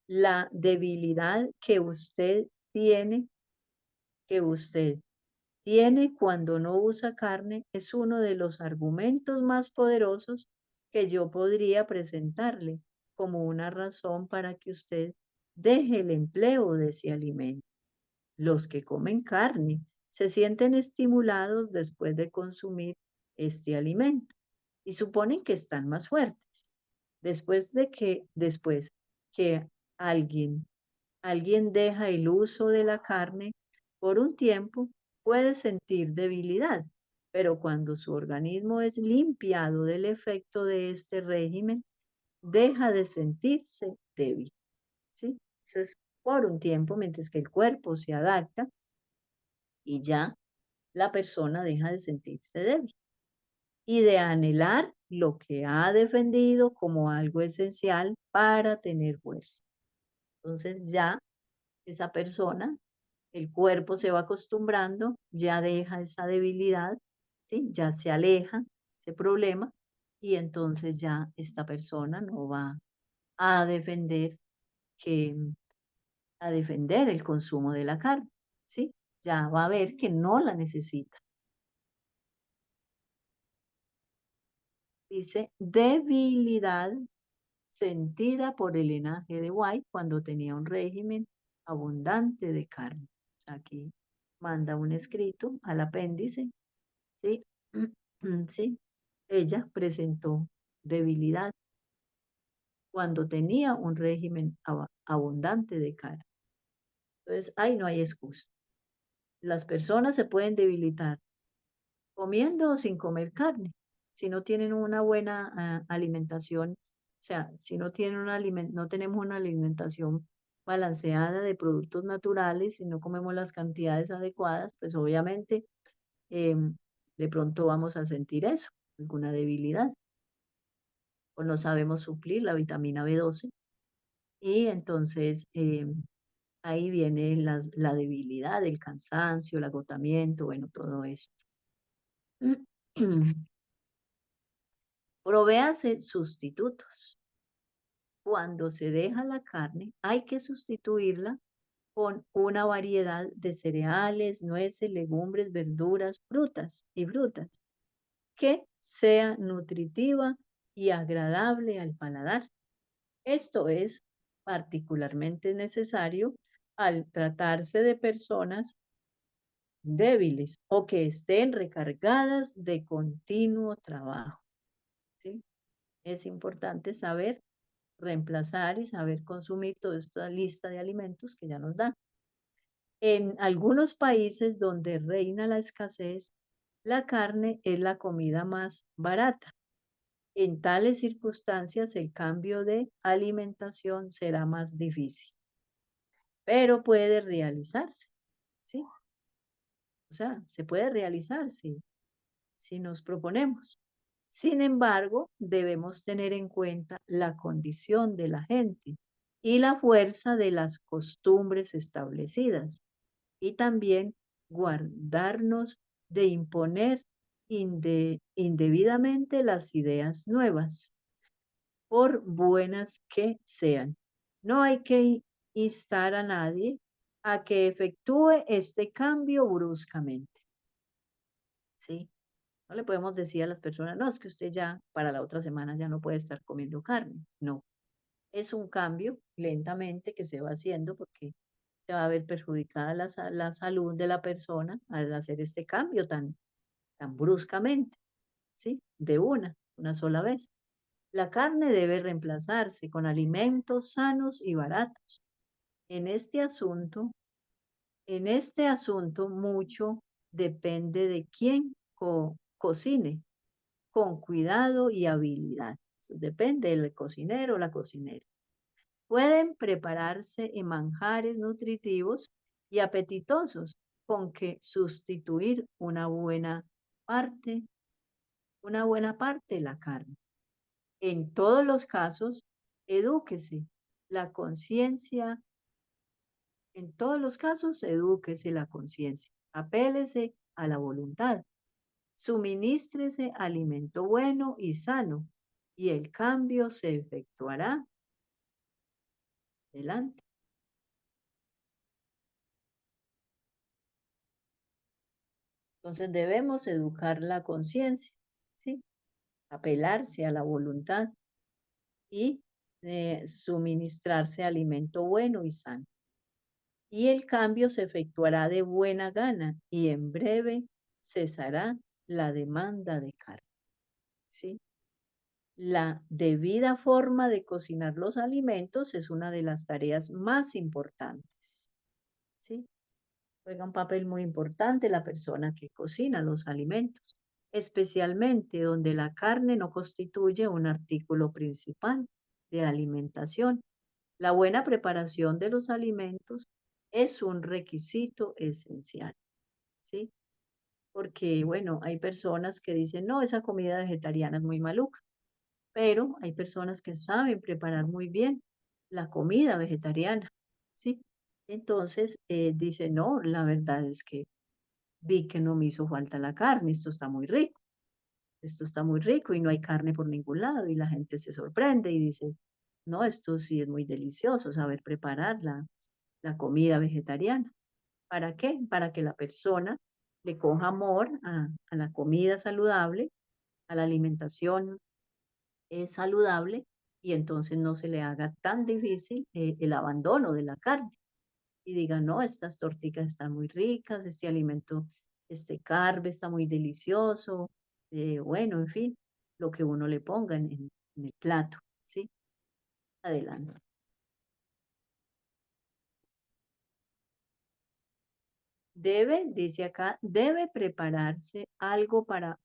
La debilidad que usted tiene cuando no usa carne es uno de los argumentos más poderosos que yo podría presentarle como una razón para que usted deje el empleo de ese alimento. Los que comen carne se sienten estimulados después de consumir este alimento y suponen que están más fuertes. Después que alguien, alguien deja el uso de la carne por un tiempo, puede sentir debilidad, pero cuando su organismo es limpiado del efecto de este régimen, deja de sentirse débil, ¿sí? Eso es por un tiempo, mientras que el cuerpo se adapta y ya la persona deja de sentirse débil y de anhelar lo que ha defendido como algo esencial para tener fuerza. Entonces ya esa persona, el cuerpo se va acostumbrando, ya deja esa debilidad, ¿sí? Ya se aleja ese problema y entonces ya esta persona no va a defender que a defender el consumo de la carne, ¿sí? Ya va a ver que no la necesita. Dice debilidad sentida por el linaje de White cuando tenía un régimen abundante de carne. O sea, aquí manda un escrito al apéndice, ¿sí? Sí, ella presentó debilidad cuando tenía un régimen abundante de carne. Entonces, ahí no hay excusa. Las personas se pueden debilitar comiendo o sin comer carne, si no tienen una buena alimentación, o sea, si no tienen no tenemos una alimentación balanceada de productos naturales, si no comemos las cantidades adecuadas, pues obviamente em, de pronto vamos a sentir eso, alguna debilidad, o no sabemos suplir la vitamina B12 y entonces ahí viene la debilidad, el cansancio, el agotamiento, bueno, todo esto. Provéase sustitutos. Cuando se deja la carne, hay que sustituirla con una variedad de cereales, nueces, legumbres, verduras, frutas que sea nutritiva y agradable al paladar. Esto es particularmente necesario al tratarse de personas débiles o que estén recargadas de continuo trabajo, ¿sí? Es importante saber reemplazar y saber consumir toda esta lista de alimentos que ya nos dan. En algunos países donde reina la escasez, la carne es la comida más barata. En tales circunstancias, el cambio de alimentación será más difícil, pero puede realizarse. O sea, se puede realizar si nos proponemos. Sin embargo, debemos tener en cuenta la condición de la gente y la fuerza de las costumbres establecidas y también guardarnos de imponer indebidamente las ideas nuevas, por buenas que sean. No hay que instar a nadie a que efectúe este cambio bruscamente, ¿sí? No le podemos decir a las personas, no, es que usted ya para la otra semana ya no puede estar comiendo carne. No, es un cambio lentamente que se va haciendo porque se va a ver perjudicada la salud de la persona al hacer este cambio tan bruscamente, ¿sí? De una sola vez. La carne debe reemplazarse con alimentos sanos y baratos. En este asunto, en este asunto mucho depende de quién cocine con cuidado y habilidad. Depende del cocinero o la cocinera. Pueden prepararse en manjares nutritivos y apetitosos con que sustituir una buena parte de la carne. En todos los casos, edúquese la conciencia, en todos los casos, edúquese la conciencia, apélese a la voluntad, suministrese alimento bueno y sano, y el cambio se efectuará adelante. Entonces debemos educar la conciencia, ¿sí? Apelarse a la voluntad y suministrarse alimento bueno y sano. Y el cambio se efectuará de buena gana y en breve cesará la demanda de carne, ¿sí? La debida forma de cocinar los alimentos es una de las tareas más importantes, ¿sí? Juega un papel muy importante la persona que cocina los alimentos, especialmente donde la carne no constituye un artículo principal de alimentación. La buena preparación de los alimentos es un requisito esencial, ¿sí? Porque, bueno, hay personas que dicen, no, esa comida vegetariana es muy maluca, pero hay personas que saben preparar muy bien la comida vegetariana, ¿sí? Entonces, dice, no, la verdad es que vi que no me hizo falta la carne, esto está muy rico y no hay carne por ningún lado y la gente se sorprende y dice, no, esto sí es muy delicioso, saber preparar la comida vegetariana. ¿Para qué? Para que la persona le coja amor a la comida saludable, a la alimentación saludable y entonces no se le haga tan difícil el abandono de la carne y diga, no, estas torticas están muy ricas, este alimento, este carbe está muy delicioso, bueno, en fin, lo que uno le ponga en el plato, ¿sí? Adelante. Debe, dice acá, debe prepararse algo para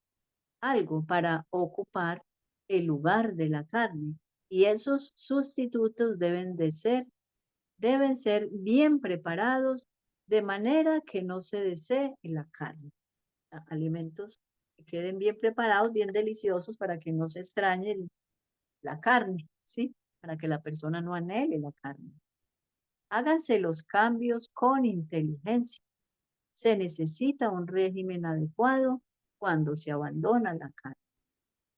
ocupar el lugar de la carne y esos sustitutos deben ser bien preparados de manera que no se desee la carne. Alimentos que queden bien preparados, bien deliciosos para que no se extrañe la carne, ¿sí? Para que la persona no anhele la carne. Háganse los cambios con inteligencia. Se necesita un régimen adecuado cuando se abandona la carne.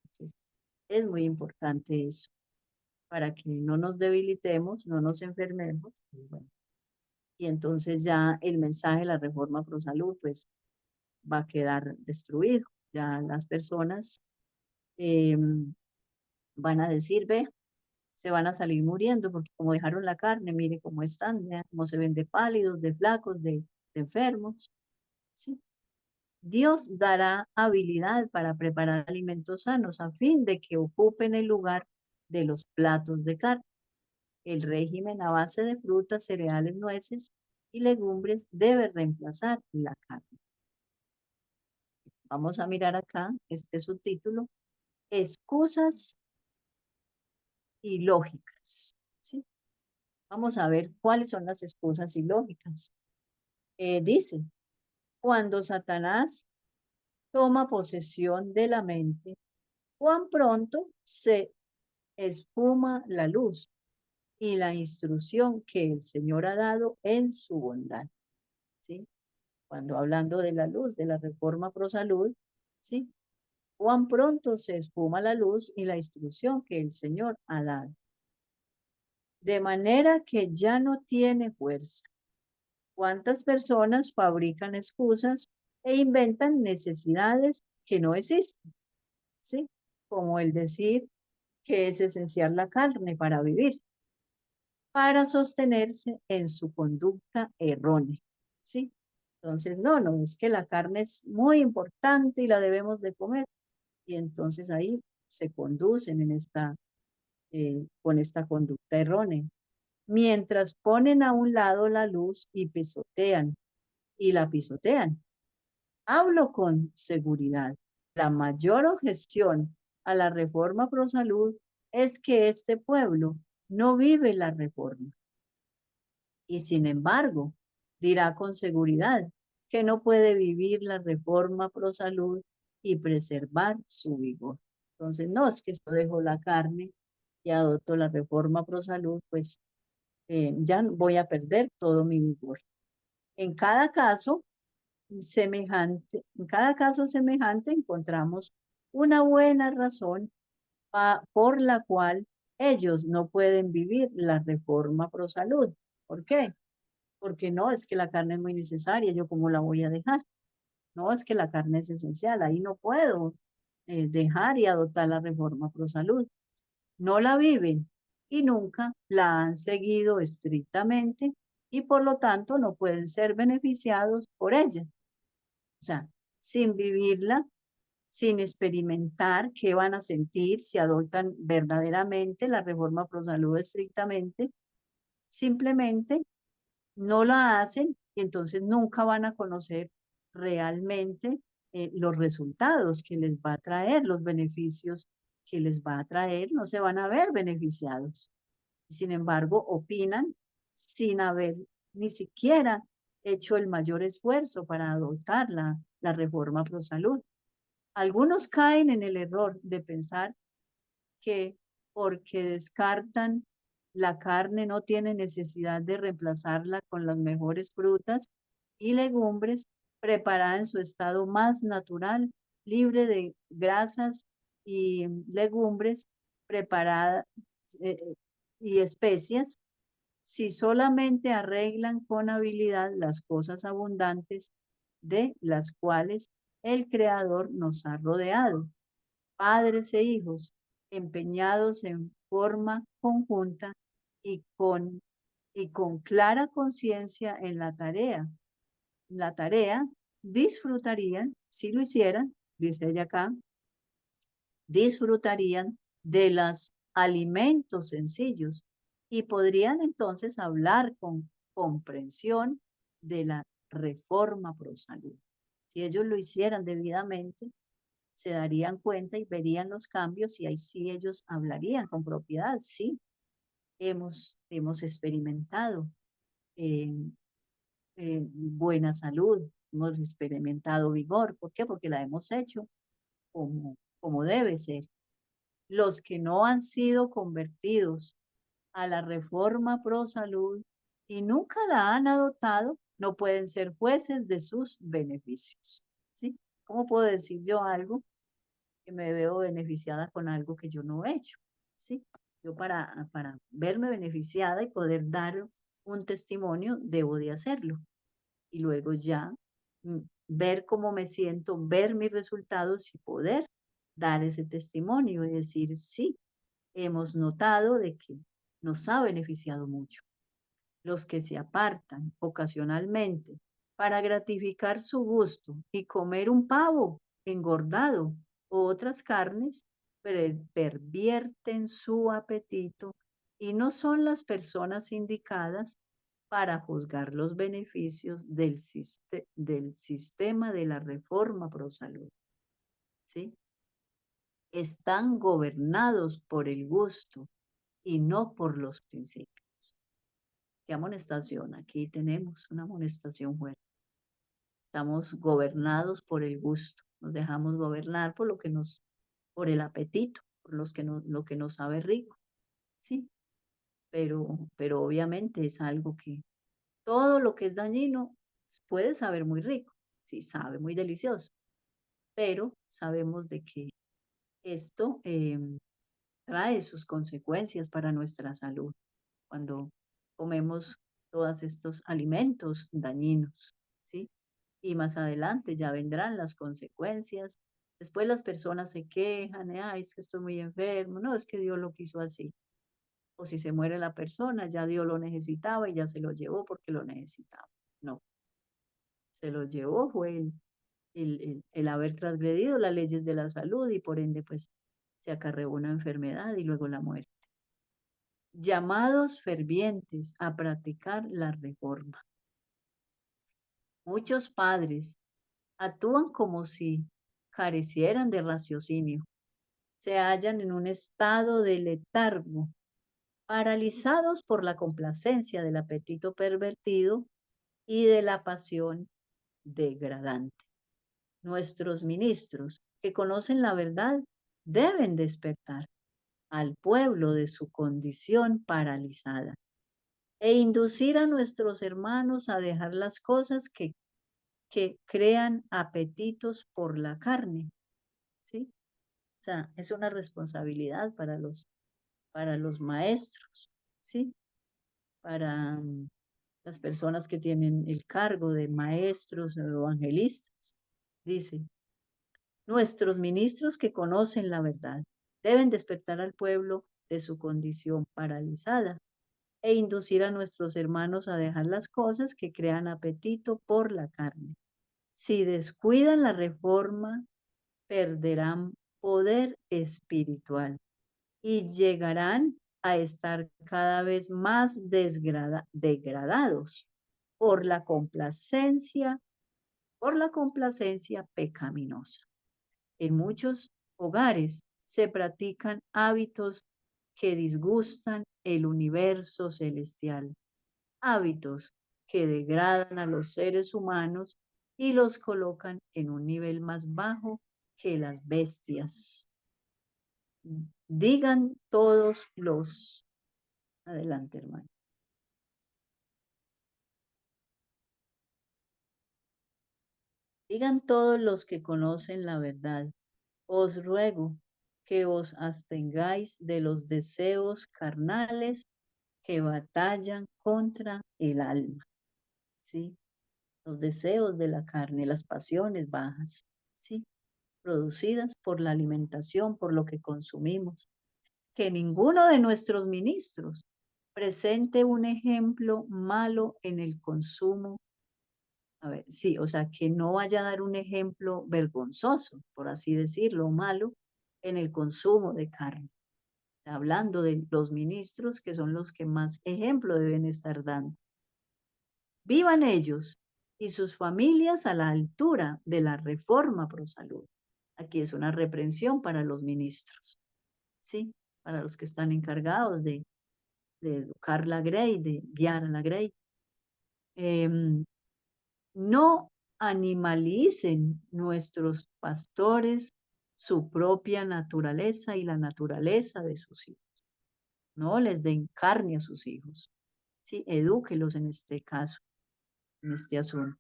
Entonces, es muy importante eso, para que no nos debilitemos, no nos enfermemos. Y, bueno, y entonces ya el mensaje de la reforma pro salud, pues va a quedar destruido. Ya las personas eh, van a decir, ve, se van a salir muriendo porque como dejaron la carne, mire cómo están, vea cómo se ven de pálidos, de flacos, de enfermos. ¿Sí? Dios dará habilidad para preparar alimentos sanos a fin de que ocupen el lugar de los platos de carne. El régimen a base de frutas, cereales, nueces y legumbres debe reemplazar la carne. Vamos a mirar acá este subtítulo, excusas ilógicas. ¿Sí? Vamos a ver cuáles son las excusas ilógicas. Dice, Cuando Satanás toma posesión de la mente, cuán pronto se esfuma la luz y la instrucción que el Señor ha dado en su bondad, ¿sí? Cuando hablando de la luz, de la reforma pro salud, ¿sí? Cuán pronto se esfuma la luz y la instrucción que el Señor ha dado. De manera que ya no tiene fuerza. ¿Cuántas personas fabrican excusas e inventan necesidades que no existen? ¿Sí? Como el decir que es esencial la carne para vivir, para sostenerse en su conducta errónea. ¿Sí? Entonces, no, es que la carne es muy importante y la debemos de comer. Y entonces ahí se conducen con esta conducta errónea. Mientras ponen a un lado la luz y pisotean, y la pisotean. Hablo con seguridad. La mayor objeción a la reforma pro salud es que este pueblo no vive la reforma. Y sin embargo, dirá con seguridad que no puede vivir la reforma pro salud y preservar su vigor. Entonces, no es que yo dejo la carne y adopto la reforma pro salud, pues ya voy a perder todo mi vigor. En cada caso en cada caso semejante encontramos una buena razón por la cual ellos no pueden vivir la reforma pro salud. ¿Por qué? Porque no, es que la carne es muy necesaria, yo cómo la voy a dejar. No, es que la carne es esencial, ahí no puedo dejar y adoptar la reforma pro salud. No la viven y nunca la han seguido estrictamente y por lo tanto no pueden ser beneficiados por ella. O sea, sin vivirla, sin experimentar qué van a sentir si adoptan verdaderamente la reforma pro salud estrictamente, simplemente no la hacen y entonces nunca van a conocer realmente los resultados que les va a traer, los beneficios que les va a traer, no se van a ver beneficiados. Sin embargo, opinan sin haber ni siquiera hecho el mayor esfuerzo para adoptar la reforma pro salud. Algunos caen en el error de pensar que porque descartan la carne no tienen necesidad de reemplazarla con las mejores frutas y legumbres preparadas en su estado más natural, libre de grasas y legumbres preparadas y especias, si solamente arreglan con habilidad las cosas abundantes de las cuales el Creador nos ha rodeado, padres e hijos, empeñados en forma conjunta y con clara conciencia en la tarea. La tarea disfrutarían, si lo hicieran, dice ella acá, disfrutarían de los alimentos sencillos y podrían entonces hablar con comprensión de la reforma pro salud. Si ellos lo hicieran debidamente, se darían cuenta y verían los cambios y ahí sí ellos hablarían con propiedad. Sí, hemos experimentado eh, buena salud, hemos experimentado vigor. ¿Por qué? Porque la hemos hecho como debe ser. Los que no han sido convertidos a la reforma pro salud y nunca la han adoptado, no pueden ser jueces de sus beneficios. ¿Sí? ¿Cómo puedo decir yo algo que me veo beneficiada con algo que yo no he hecho? ¿Sí? Yo para verme beneficiada y poder dar un testimonio, debo de hacerlo. Y luego ya ver cómo me siento, ver mis resultados y poder dar ese testimonio y decir, sí, hemos notado de que nos ha beneficiado mucho. Los que se apartan ocasionalmente para gratificar su gusto y comer un pavo engordado o otras carnes, pervierten su apetito y no son las personas indicadas para juzgar los beneficios del sistema de la reforma pro salud. ¿Sí? Están gobernados por el gusto y no por los principios. ¿Qué amonestación? Aquí tenemos una amonestación fuerte. Estamos gobernados por el gusto, nos dejamos gobernar por por el apetito, por lo que nos sabe rico, ¿sí? Pero obviamente es algo que todo lo que es dañino puede saber muy rico, sí, sabe muy delicioso, pero sabemos de que esto trae sus consecuencias para nuestra salud cuando comemos todos estos alimentos dañinos, ¿sí? Y más adelante ya vendrán las consecuencias. Después las personas se quejan, ay, es que estoy muy enfermo, no, es que Dios lo quiso así. O si se muere la persona, ya Dios lo necesitaba y ya se lo llevó porque lo necesitaba. No, se lo llevó fue el haber transgredido las leyes de la salud y por ende pues se acarreó una enfermedad y luego la muerte. Llamados fervientes a practicar la reforma. Muchos padres actúan como si carecieran de raciocinio. Se hallan en un estado de letargo, paralizados por la complacencia del apetito pervertido y de la pasión degradante. Nuestros ministros, que conocen la verdad, deben despertar al pueblo de su condición paralizada e inducir a nuestros hermanos a dejar las cosas que crean apetitos por la carne, ¿sí? O sea, es una responsabilidad para los maestros, ¿sí? Para las personas que tienen el cargo de maestros o evangelistas. Dice, nuestros ministros que conocen la verdad deben despertar al pueblo de su condición paralizada e inducir a nuestros hermanos a dejar las cosas que crean apetito por la carne. Si descuidan la reforma, perderán poder espiritual y llegarán a estar cada vez más degradados por la complacencia pecaminosa. En muchos hogares se practican hábitos que disgustan el universo celestial, hábitos que degradan a los seres humanos y los colocan en un nivel más bajo que las bestias. Digan todos los... Adelante, hermano. Digan todos los que conocen la verdad. Os ruego que os abstengáis de los deseos carnales que batallan contra el alma, ¿sí? Los deseos de la carne, las pasiones bajas, ¿sí? Producidas por la alimentación, por lo que consumimos. Que ninguno de nuestros ministros presente un ejemplo malo en el consumo. A ver, sí, o sea, que no vaya a dar un ejemplo vergonzoso, por así decirlo, malo, en el consumo de carne. Hablando de los ministros, que son los que más ejemplo deben estar dando. Vivan ellos y sus familias a la altura de la reforma pro salud. Aquí es una reprensión para los ministros, ¿sí? Para los que están encargados de educar la grey, de guiar a la grey. No animalicen nuestros pastores su propia naturaleza y la naturaleza de sus hijos. No les den carne a sus hijos. Sí, edúquelos en este caso, en este asunto.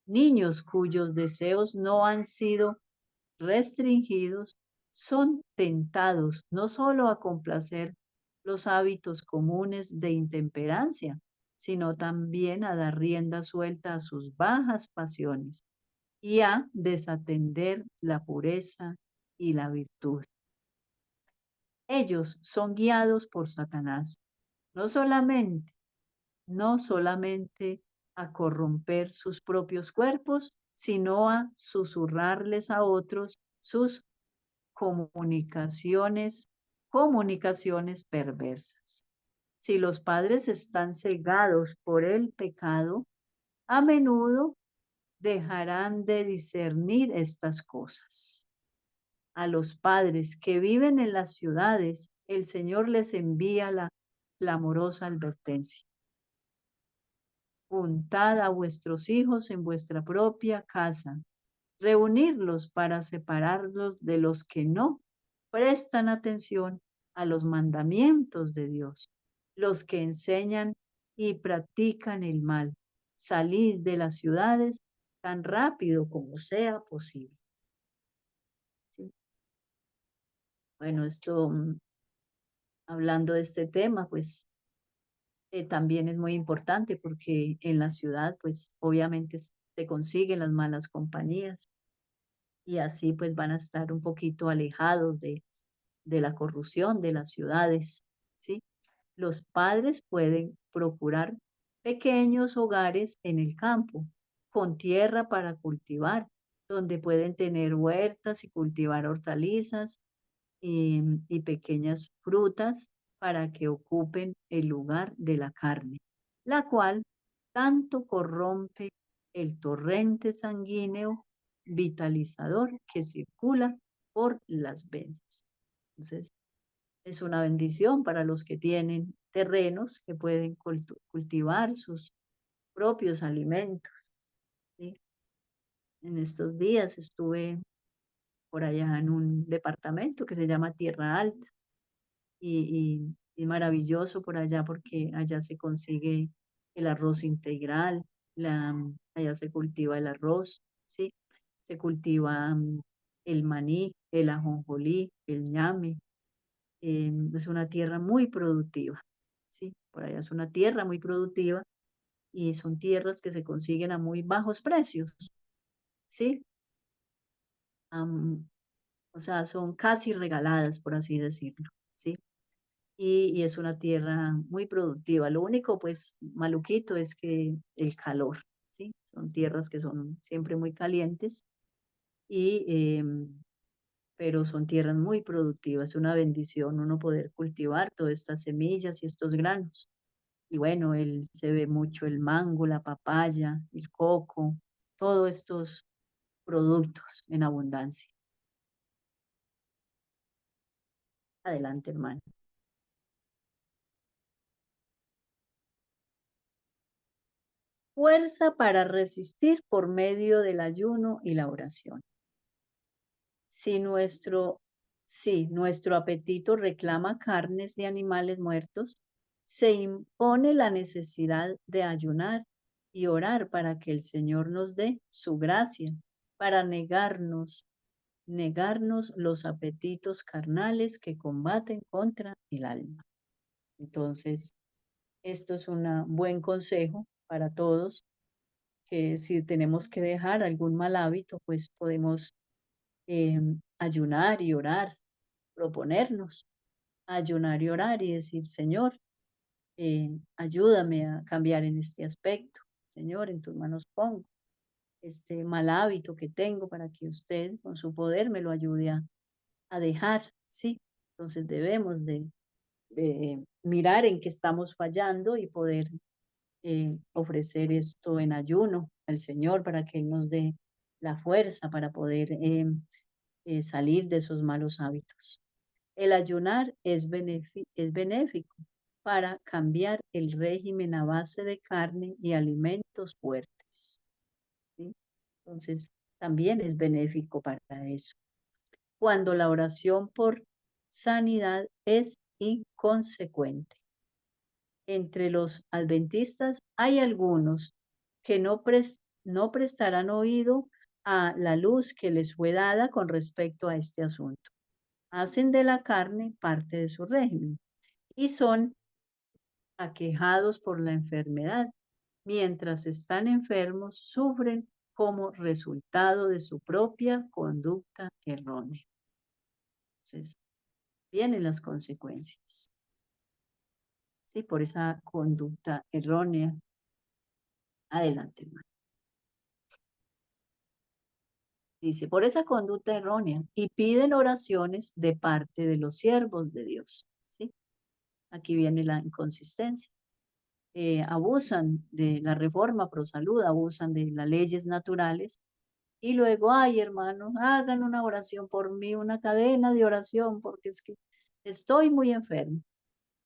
Niños cuyos deseos no han sido restringidos son tentados no solo a complacer los hábitos comunes de intemperancia, sino también a dar rienda suelta a sus bajas pasiones y a desatender la pureza y la virtud. Ellos son guiados por Satanás, no solamente, no solamente a corromper sus propios cuerpos, sino a susurrarles a otros sus comunicaciones perversas. Si los padres están cegados por el pecado, a menudo dejarán de discernir estas cosas. A los padres que viven en las ciudades, el Señor les envía la amorosa advertencia. Juntad a vuestros hijos en vuestra propia casa, reunirlos para separarlos de los que no prestan atención a los mandamientos de Dios, los que enseñan y practican el mal. Salid de las ciudades tan rápido como sea posible. ¿Sí? Bueno, esto, hablando de este tema, pues también es muy importante porque en la ciudad, pues obviamente se consiguen las malas compañías y así pues van a estar un poquito alejados de la corrupción de las ciudades, ¿sí? Los padres pueden procurar pequeños hogares en el campo, con tierra para cultivar, donde pueden tener huertas y cultivar hortalizas y pequeñas frutas para que ocupen el lugar de la carne, la cual tanto corrompe el torrente sanguíneo vitalizador que circula por las venas. Entonces, es una bendición para los que tienen terrenos que pueden cultivar sus propios alimentos, ¿sí? En estos días estuve por allá en un departamento que se llama Tierra Alta y maravilloso por allá porque allá se consigue el arroz integral, allá se cultiva el arroz, ¿sí? Se cultiva el maní, el ajonjolí, el ñame. Es una tierra muy productiva, ¿sí? Por allá es una tierra muy productiva y son tierras que se consiguen a muy bajos precios, ¿sí? Am, o sea, son casi regaladas, por así decirlo, ¿sí? Y es una tierra muy productiva. Lo único, pues, maluquito es que el calor, ¿sí? Son tierras que son siempre muy calientes y, pero son tierras muy productivas. Es una bendición uno poder cultivar todas estas semillas y estos granos. Y bueno, se ve mucho el mango, la papaya, el coco, todos estos productos en abundancia. Adelante, hermano. Fuerza para resistir por medio del ayuno y la oración. Si nuestro, si nuestro apetito reclama carnes de animales muertos, se impone la necesidad de ayunar y orar para que el Señor nos dé su gracia, para negarnos los apetitos carnales que combaten contra el alma. Entonces, esto es un buen consejo para todos, que si tenemos que dejar algún mal hábito, pues podemos ayunar y orar, proponernos, ayunar y orar y decir, Señor, ayúdame a cambiar en este aspecto. Señor, en tus manos pongo este mal hábito que tengo para que usted con su poder me lo ayude a dejar, ¿sí? Entonces debemos de mirar en qué estamos fallando y poder ofrecer esto en ayuno al Señor para que Él nos dé la fuerza para poder salir de esos malos hábitos. El ayunar es benéfico para cambiar el régimen a base de carne y alimentos fuertes, ¿sí? Entonces, también es benéfico para eso. Cuando la oración por sanidad es inconsecuente. Entre los adventistas hay algunos que no prestarán oído a la luz que les fue dada con respecto a este asunto. Hacen de la carne parte de su régimen y son aquejados por la enfermedad. Mientras están enfermos, sufren como resultado de su propia conducta errónea. Entonces, vienen las consecuencias, ¿sí? Por esa conducta errónea. Adelante, hermano. Dice, por esa conducta errónea y piden oraciones de parte de los siervos de Dios, ¿sí? Aquí viene la inconsistencia. Abusan de la reforma pro salud, abusan de las leyes naturales y luego, ay, hermano, hagan una oración por mí, una cadena de oración, porque es que estoy muy enfermo.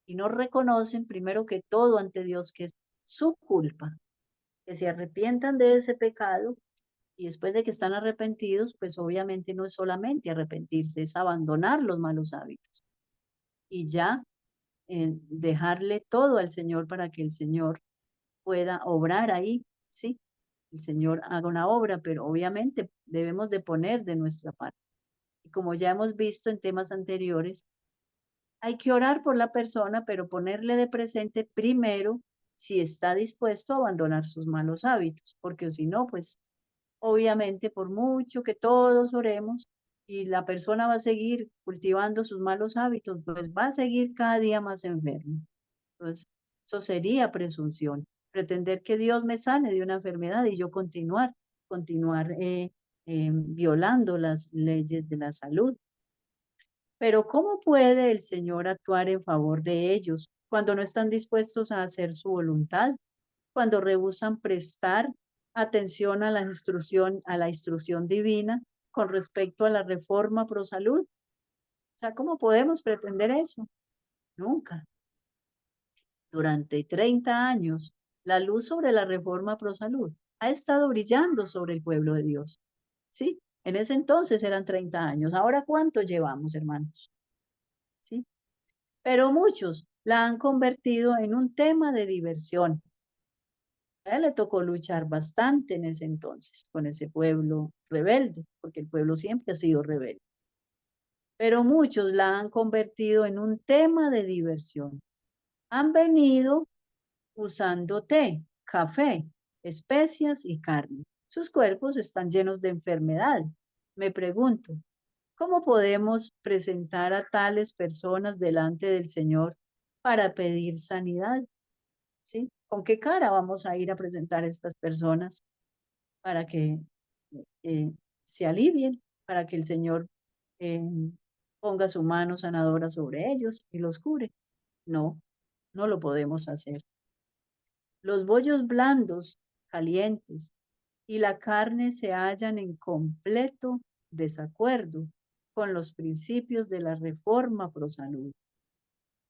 Y no reconocen primero que todo ante Dios que es su culpa, que se arrepientan de ese pecado y después de que están arrepentidos, pues obviamente no es solamente arrepentirse, es abandonar los malos hábitos y ya dejarle todo al Señor para que el Señor pueda obrar ahí, ¿sí? El Señor haga una obra, pero obviamente debemos de poner de nuestra parte. Y como ya hemos visto en temas anteriores, hay que orar por la persona, pero ponerle de presente primero si está dispuesto a abandonar sus malos hábitos, porque si no, pues obviamente por mucho que todos oremos y la persona va a seguir cultivando sus malos hábitos, pues va a seguir cada día más enfermo. Entonces, eso sería presunción, pretender que Dios me sane de una enfermedad y yo continuar violando las leyes de la salud. Pero ¿cómo puede el Señor actuar en favor de ellos cuando no están dispuestos a hacer su voluntad, cuando rehúsan prestar atención a la instrucción divina con respecto a la reforma pro salud? O sea, ¿cómo podemos pretender eso? Nunca. Durante 30 años, la luz sobre la reforma pro salud ha estado brillando sobre el pueblo de Dios. ¿Sí? En ese entonces eran 30 años. ¿Ahora cuánto llevamos, hermanos? ¿Sí? Pero muchos la han convertido en un tema de diversión. A él le tocó luchar bastante en ese entonces con ese pueblo rebelde, porque el pueblo siempre ha sido rebelde. Pero muchos la han convertido en un tema de diversión. Han venido usando té, café, especias y carne. Sus cuerpos están llenos de enfermedad. Me pregunto, ¿cómo podemos presentar a tales personas delante del Señor para pedir sanidad? ¿Sí? ¿Con qué cara vamos a ir a presentar a estas personas para que eh, se alivien, para que el Señor eh, ponga su mano sanadora sobre ellos y los cure? No, no lo podemos hacer. Los bollos blandos, calientes, y la carne se hallan en completo desacuerdo con los principios de la reforma pro salud.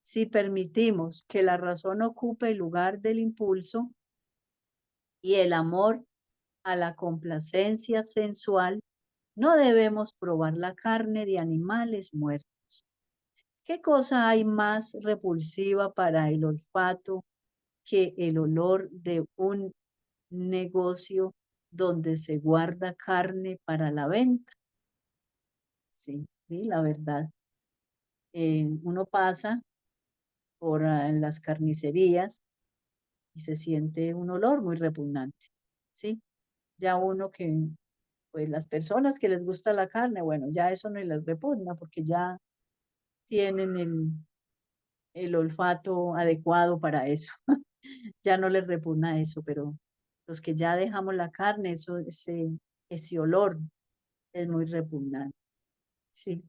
Si permitimos que la razón ocupe el lugar del impulso y el amor a la complacencia sensual, no debemos probar la carne de animales muertos. ¿Qué cosa hay más repulsiva para el olfato que el olor de un negocio donde se guarda carne para la venta? Sí, sí, la verdad. Uno pasa por las carnicerías y se siente un olor muy repugnante, ¿sí? Ya uno que, pues las personas que les gusta la carne, bueno, ya eso no les repugna porque ya tienen el olfato adecuado para eso, ya no les repugna eso, pero los que ya dejamos la carne, ese olor es muy repugnante, ¿sí?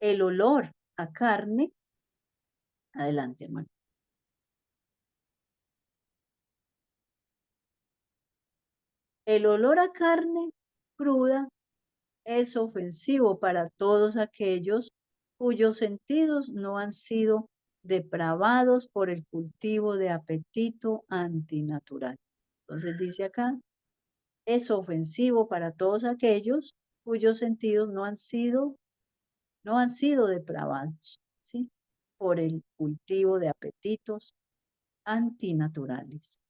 El olor a carne, adelante, hermano. El olor a carne cruda es ofensivo para todos aquellos cuyos sentidos no han sido depravados por el cultivo de apetito antinatural. Entonces dice acá, es ofensivo para todos aquellos cuyos sentidos no han sido depravados, ¿sí? Por el cultivo de apetitos antinaturales.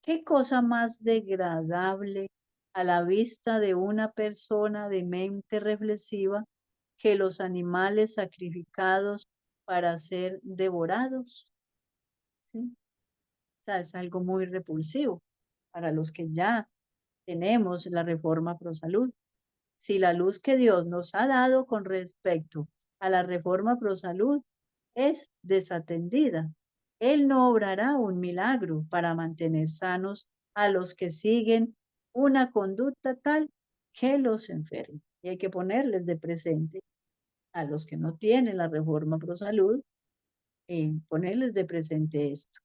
¿Qué cosa más degradable a la vista de una persona de mente reflexiva que los animales sacrificados para ser devorados? ¿Sí? O sea, es algo muy repulsivo para los que ya tenemos la reforma pro salud. Si la luz que Dios nos ha dado con respecto a la reforma pro salud es desatendida, Él no obrará un milagro para mantener sanos a los que siguen una conducta tal que los enferme. Y hay que ponerles de presente a los que no tienen la reforma pro salud, ponerles de presente esto.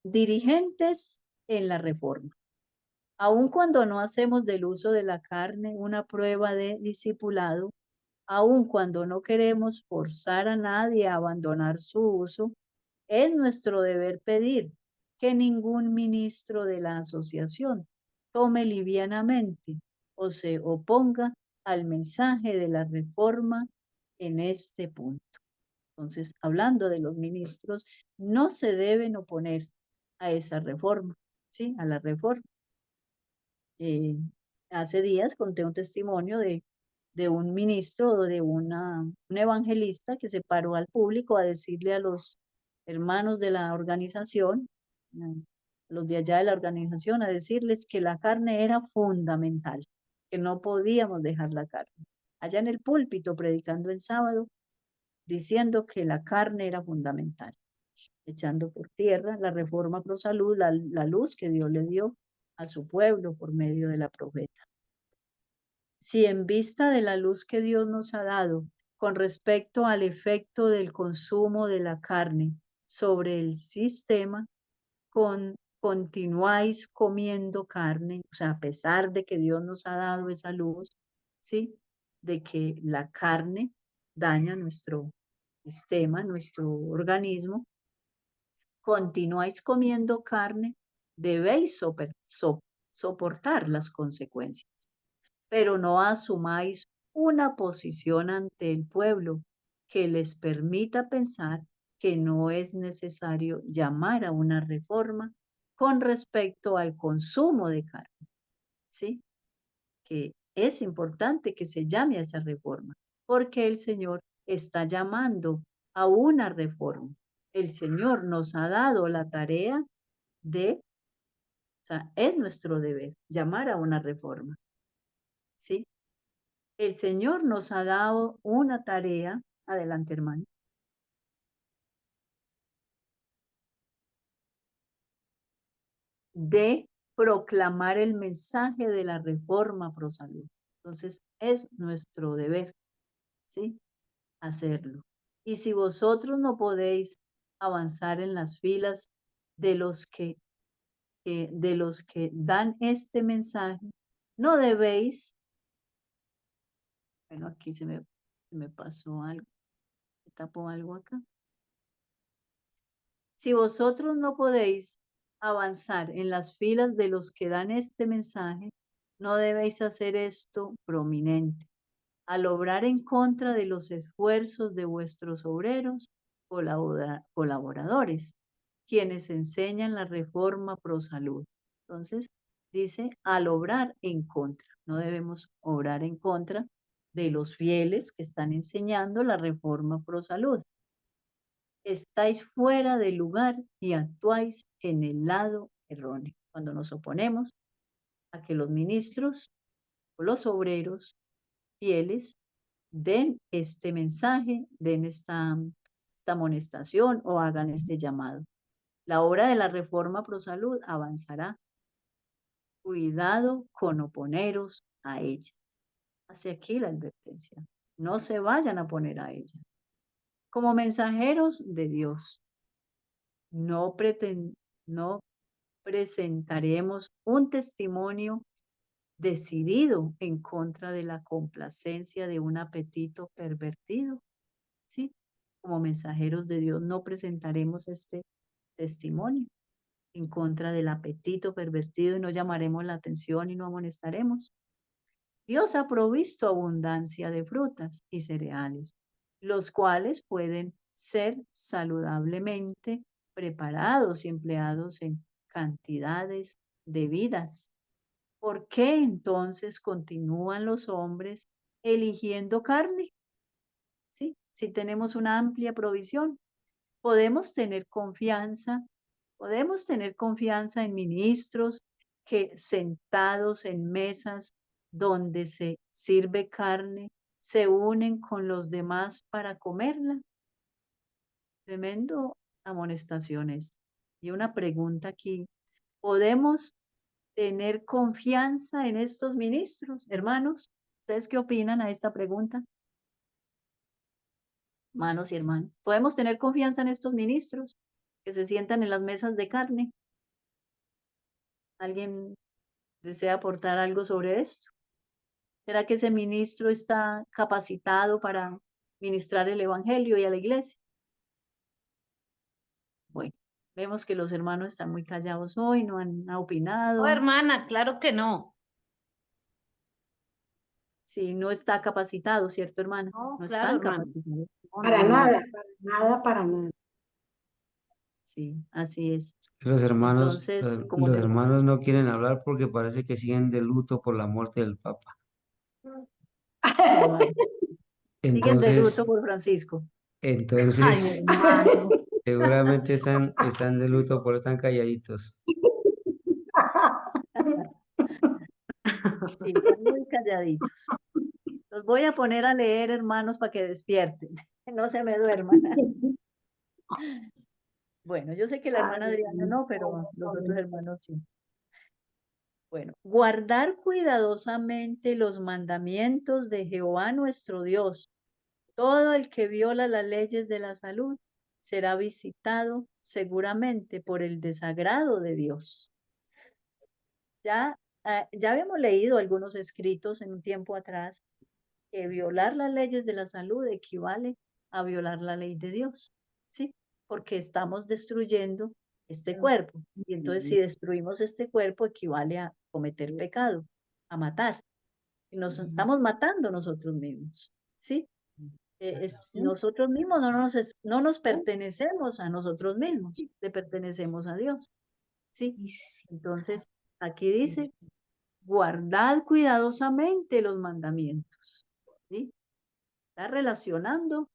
Dirigentes en la reforma. Aun cuando no hacemos del uso de la carne una prueba de discipulado, aun cuando no queremos forzar a nadie a abandonar su uso, Es nuestro deber pedir que ningún ministro de la asociación tome livianamente o se oponga al mensaje de la reforma en este punto. Entonces, hablando de los ministros, no se deben oponer a esa reforma, ¿sí? A la reforma. Hace días conté un testimonio de un ministro o de un evangelista que se paró al público a decirle a los hermanos de la organización, los de allá de la organización, a decirles que la carne era fundamental, que no podíamos dejar la carne. Allá en el púlpito, predicando el sábado, diciendo que la carne era fundamental, echando por tierra la reforma pro salud, la luz que Dios le dio a su pueblo por medio de la profeta. Si en vista de la luz que Dios nos ha dado con respecto al efecto del consumo de la carne sobre el sistema, continuáis comiendo carne, o sea, a pesar de que Dios nos ha dado esa luz, ¿sí? De que la carne daña nuestro sistema, nuestro organismo, continuáis comiendo carne, debéis soportar las consecuencias, pero no asumáis una posición ante el pueblo que les permita pensar que no es necesario llamar a una reforma con respecto al consumo de carne, ¿sí? Que es importante que se llame a esa reforma, porque el Señor está llamando a una reforma. El Señor nos ha dado la tarea de, o sea, es nuestro deber llamar a una reforma, ¿sí? El Señor nos ha dado una tarea, adelante hermano, de proclamar el mensaje de la reforma pro salud. Entonces, es nuestro deber, ¿sí? Hacerlo. Y si vosotros no podéis avanzar en las filas de los que dan este mensaje, no debéis, bueno, aquí se me pasó algo, me tapó algo acá. Si vosotros no podéis avanzar en las filas de los que dan este mensaje, no debéis hacer esto prominente. Al obrar en contra de los esfuerzos de vuestros obreros, colaboradores, quienes enseñan la reforma pro salud. Entonces, dice, al obrar en contra. No debemos obrar en contra de los fieles que están enseñando la reforma pro salud. Estáis fuera de lugar y actuáis en el lado erróneo. Cuando nos oponemos a que los ministros o los obreros fieles den este mensaje, den esta amonestación o hagan este llamado. La obra de la reforma pro salud avanzará. Cuidado con oponeros a ella. Hacia aquí la advertencia. No se vayan a poner a ella. Como mensajeros de Dios, no, no presentaremos un testimonio decidido en contra de la complacencia de un apetito pervertido, ¿sí? Como mensajeros de Dios no presentaremos este testimonio en contra del apetito pervertido y no llamaremos la atención y no amonestaremos. Dios ha provisto abundancia de frutas y cereales, los cuales pueden ser saludablemente preparados y empleados en cantidades debidas. ¿Por qué entonces continúan los hombres eligiendo carne? ¿Sí? Si tenemos una amplia provisión, podemos tener confianza en ministros que sentados en mesas donde se sirve carne, se unen con los demás para comerla. Tremendo amonestaciones. Y una pregunta aquí, ¿podemos tener confianza en estos ministros, hermanos? ¿Ustedes qué opinan a esta pregunta? Hermanos y hermanas, ¿podemos tener confianza en estos ministros que se sientan en las mesas de carne? ¿Alguien desea aportar algo sobre esto? ¿Será que ese ministro está capacitado para ministrar el evangelio y a la iglesia? Bueno, vemos que los hermanos están muy callados hoy, no han No, opinado. hermana, claro que no. Sí, no está capacitado, ¿cierto, hermana? No, No claro, están hermana. capacitados. Para nada, para nada, para nada. Sí, así es. Los Entonces, como les... hermanos no quieren hablar porque parece que siguen de luto por la muerte del Papa. Ay, siguen de luto Entonces, por Francisco. Ay, entonces, hermano. seguramente están de luto, por están calladitos. Sí, están muy calladitos. Los voy a poner a leer, hermanos, para que despierten. No se me duerman. Bueno, yo sé que la hermana Ay, Adriana no, pero no, los otros no. hermanos sí. Bueno, guardar cuidadosamente los mandamientos de Jehová nuestro Dios. Todo el que viola las leyes de la salud será visitado seguramente por el desagrado de Dios. Ya, ya habíamos leído algunos escritos en un tiempo atrás que violar las leyes de la salud equivale a violar la ley de Dios, ¿sí? Porque estamos destruyendo este cuerpo. Y entonces si destruimos este cuerpo equivale a cometer pecado, a matar. Y nos estamos matando nosotros mismos, ¿sí? Nosotros mismos no nos pertenecemos a nosotros mismos, le pertenecemos a Dios, ¿sí? Entonces, aquí dice, guardad cuidadosamente los mandamientos, ¿sí? Está relacionando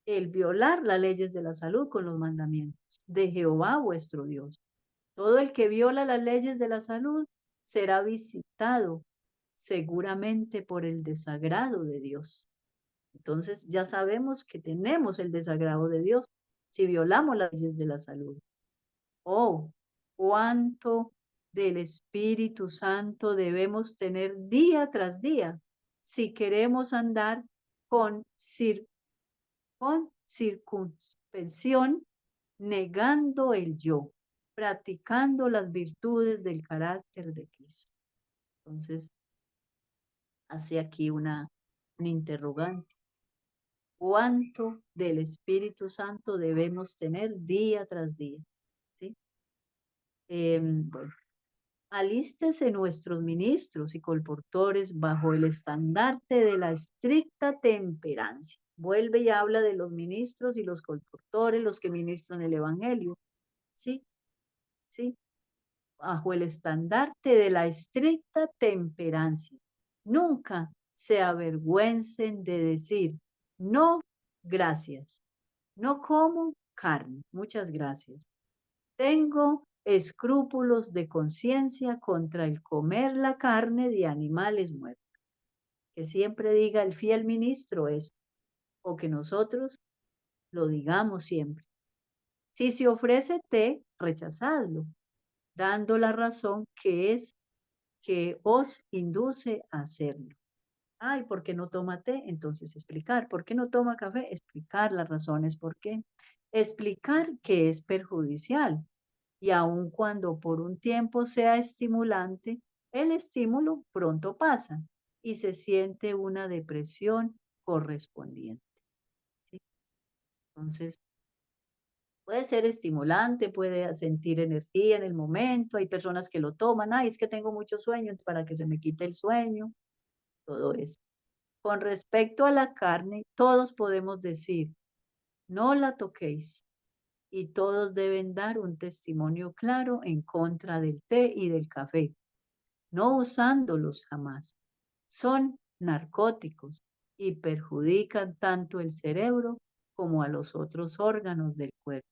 el violar las leyes de la salud con los mandamientos de Jehová vuestro Dios. Todo el que viola las leyes de la salud será visitado seguramente por el desagrado de Dios. Entonces ya sabemos que tenemos el desagrado de Dios si violamos las leyes de la salud. Oh, cuánto del Espíritu Santo debemos tener día tras día si queremos andar con, con circunspección, negando el yo, practicando las virtudes del carácter de Cristo. Entonces, hace aquí un interrogante. ¿Cuánto del Espíritu Santo debemos tener día tras día? ¿Sí? Bueno, alístese nuestros ministros y colportores bajo el estandarte de la estricta temperancia. Vuelve y habla de los ministros y los colportores, los que ministran el Evangelio. ¿Sí? ¿Sí? Bajo el estandarte de la estricta temperancia. Nunca se avergüencen de decir, no, gracias. No como carne. Muchas gracias. Tengo escrúpulos de conciencia contra el comer la carne de animales muertos. Que siempre diga el fiel ministro esto, o que nosotros lo digamos siempre. Si se ofrece té, rechazadlo, dando la razón que es que os induce a hacerlo. Ay, ¿por qué no toma té? Entonces explicar. ¿Por qué no toma café? Explicar las razones por qué. Explicar que es perjudicial. Y aun cuando por un tiempo sea estimulante, el estímulo pronto pasa y se siente una depresión correspondiente. ¿Sí? Entonces, puede ser estimulante, puede sentir energía en el momento. Hay personas que lo toman, ay, es que tengo mucho sueño para que se me quite el sueño, todo eso. Con respecto a la carne, todos podemos decir, no la toquéis. Y todos deben dar un testimonio claro en contra del té y del café, no usándolos jamás. Son narcóticos y perjudican tanto el cerebro como a los otros órganos del cuerpo.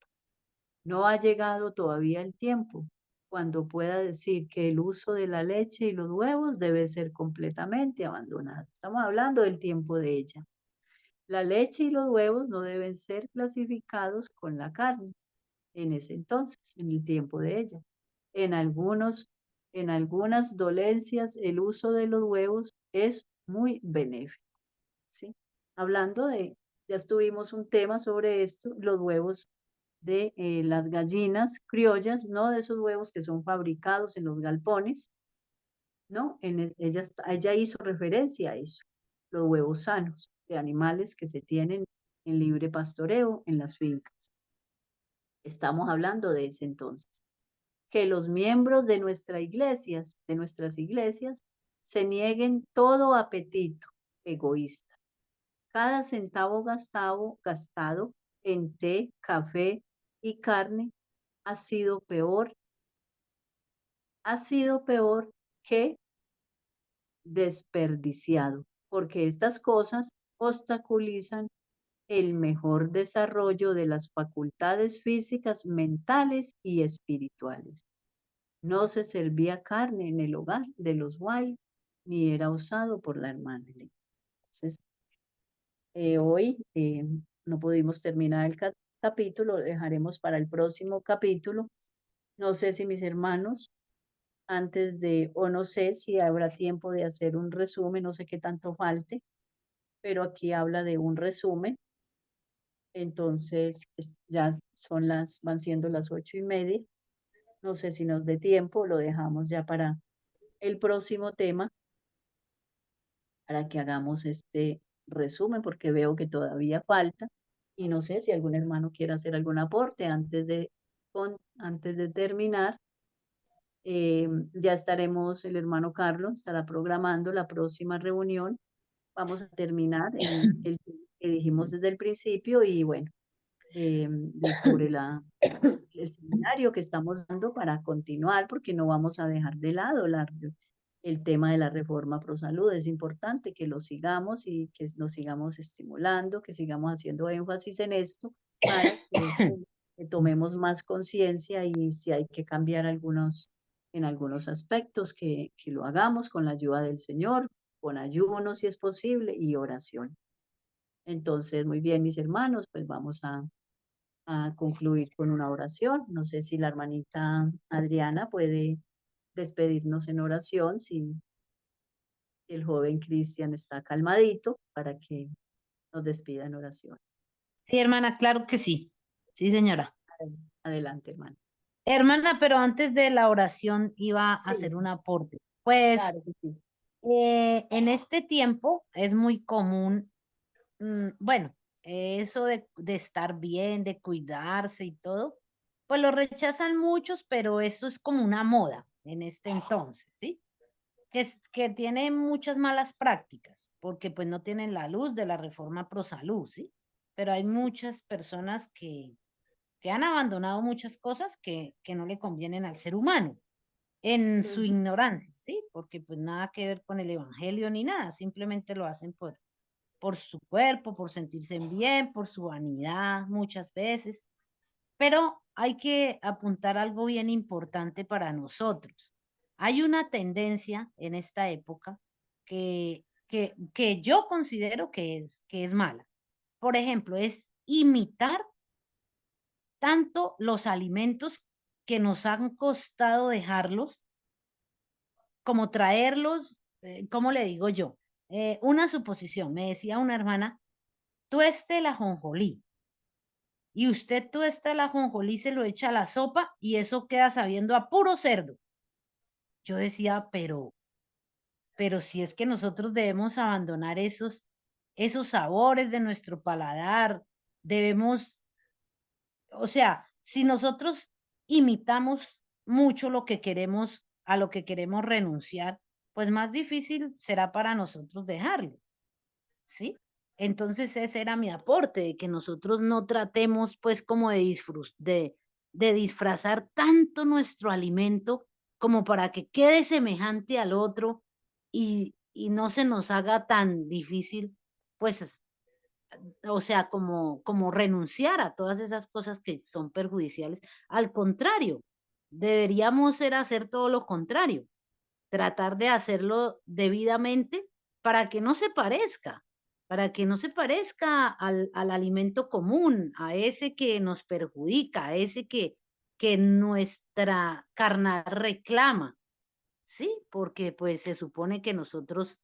No ha llegado todavía el tiempo cuando pueda decir que el uso de la leche y los huevos debe ser completamente abandonado. Estamos hablando del tiempo de ella. La leche y los huevos no deben ser clasificados con la carne en ese entonces, en el tiempo de ella. En en algunas dolencias, el uso de los huevos es muy benéfico, ¿sí? Hablando de, ya estuvimos un tema sobre esto, los huevos de las gallinas criollas, no de esos huevos que son fabricados en los galpones, ¿no? Ella hizo referencia a eso, los huevos sanos de animales que se tienen en libre pastoreo en las fincas. Estamos hablando de ese entonces. Que los miembros de nuestras iglesias, se nieguen todo apetito egoísta. Cada centavo gastado en té, café y carne ha sido peor que desperdiciado, porque estas cosas obstaculizan el mejor desarrollo de las facultades físicas, mentales y espirituales. No se servía carne en el hogar de los White, ni era usado por la hermana. Entonces, hoy no pudimos terminar el capítulo, lo dejaremos para el próximo capítulo. No sé si mis hermanos, o no sé si habrá tiempo de hacer un resumen, no sé qué tanto falte, pero aquí habla de un resumen. Entonces, ya van siendo las 8:30. No sé si nos dé tiempo, lo dejamos ya para el próximo tema, para que hagamos este resumen, porque veo que todavía falta. Y no sé si algún hermano quiere hacer algún aporte antes de terminar. Ya estaremos, el hermano Carlos estará programando la próxima reunión. Vamos a terminar el que dijimos desde el principio y bueno, sobre el seminario que estamos dando para continuar, porque no vamos a dejar de lado el tema de la reforma pro salud. Es importante que lo sigamos y que nos sigamos estimulando, que sigamos haciendo énfasis en esto para que tomemos más conciencia y si hay que cambiar en algunos aspectos, que lo hagamos con la ayuda del Señor, con ayuno si es posible y oración. Entonces, muy bien, mis hermanos, pues vamos a concluir con una oración. No sé si la hermanita Adriana puede despedirnos en oración, si el joven Cristian está calmadito, para que nos despida en oración. Sí, hermana, claro que sí. Sí, señora. Adelante, hermana. Hermana, pero antes de la oración iba a Sí. hacer un aporte. Pues Claro que sí. en este tiempo es muy común, bueno, eso de estar bien, de cuidarse y todo, pues lo rechazan muchos, pero eso es como una moda en este entonces, ¿sí? Que tiene muchas malas prácticas, porque pues no tienen la luz de la reforma pro salud, ¿sí? Pero hay muchas personas que han abandonado muchas cosas que no le convienen al ser humano en su ignorancia, ¿sí? Porque pues nada que ver con el evangelio ni nada, simplemente lo hacen por su cuerpo, por sentirse bien, por su vanidad muchas veces. Pero hay que apuntar algo bien importante para nosotros. Hay una tendencia en esta época que yo considero que es mala. Por ejemplo, es imitar tanto los alimentos que nos han costado dejarlos, como traerlos, ¿cómo le digo yo? Una suposición, me decía una hermana, tueste el ajonjolí. Y usted tuesta el ajonjolí, se lo echa a la sopa y eso queda sabiendo a puro cerdo. Yo decía, pero si es que nosotros debemos abandonar esos sabores de nuestro paladar, debemos, o sea, si nosotros imitamos mucho lo que queremos, a lo que queremos renunciar, pues más difícil será para nosotros dejarlo, ¿sí? Entonces ese era mi aporte, de que nosotros no tratemos pues como de disfrazar tanto nuestro alimento como para que quede semejante al otro y no se nos haga tan difícil, pues, o sea, como renunciar a todas esas cosas que son perjudiciales. Al contrario, deberíamos hacer todo lo contrario, tratar de hacerlo debidamente para que no se parezca, para que no se parezca al alimento común, a ese que nos perjudica, a ese que nuestra carnal reclama, ¿sí? Porque pues se supone que nosotros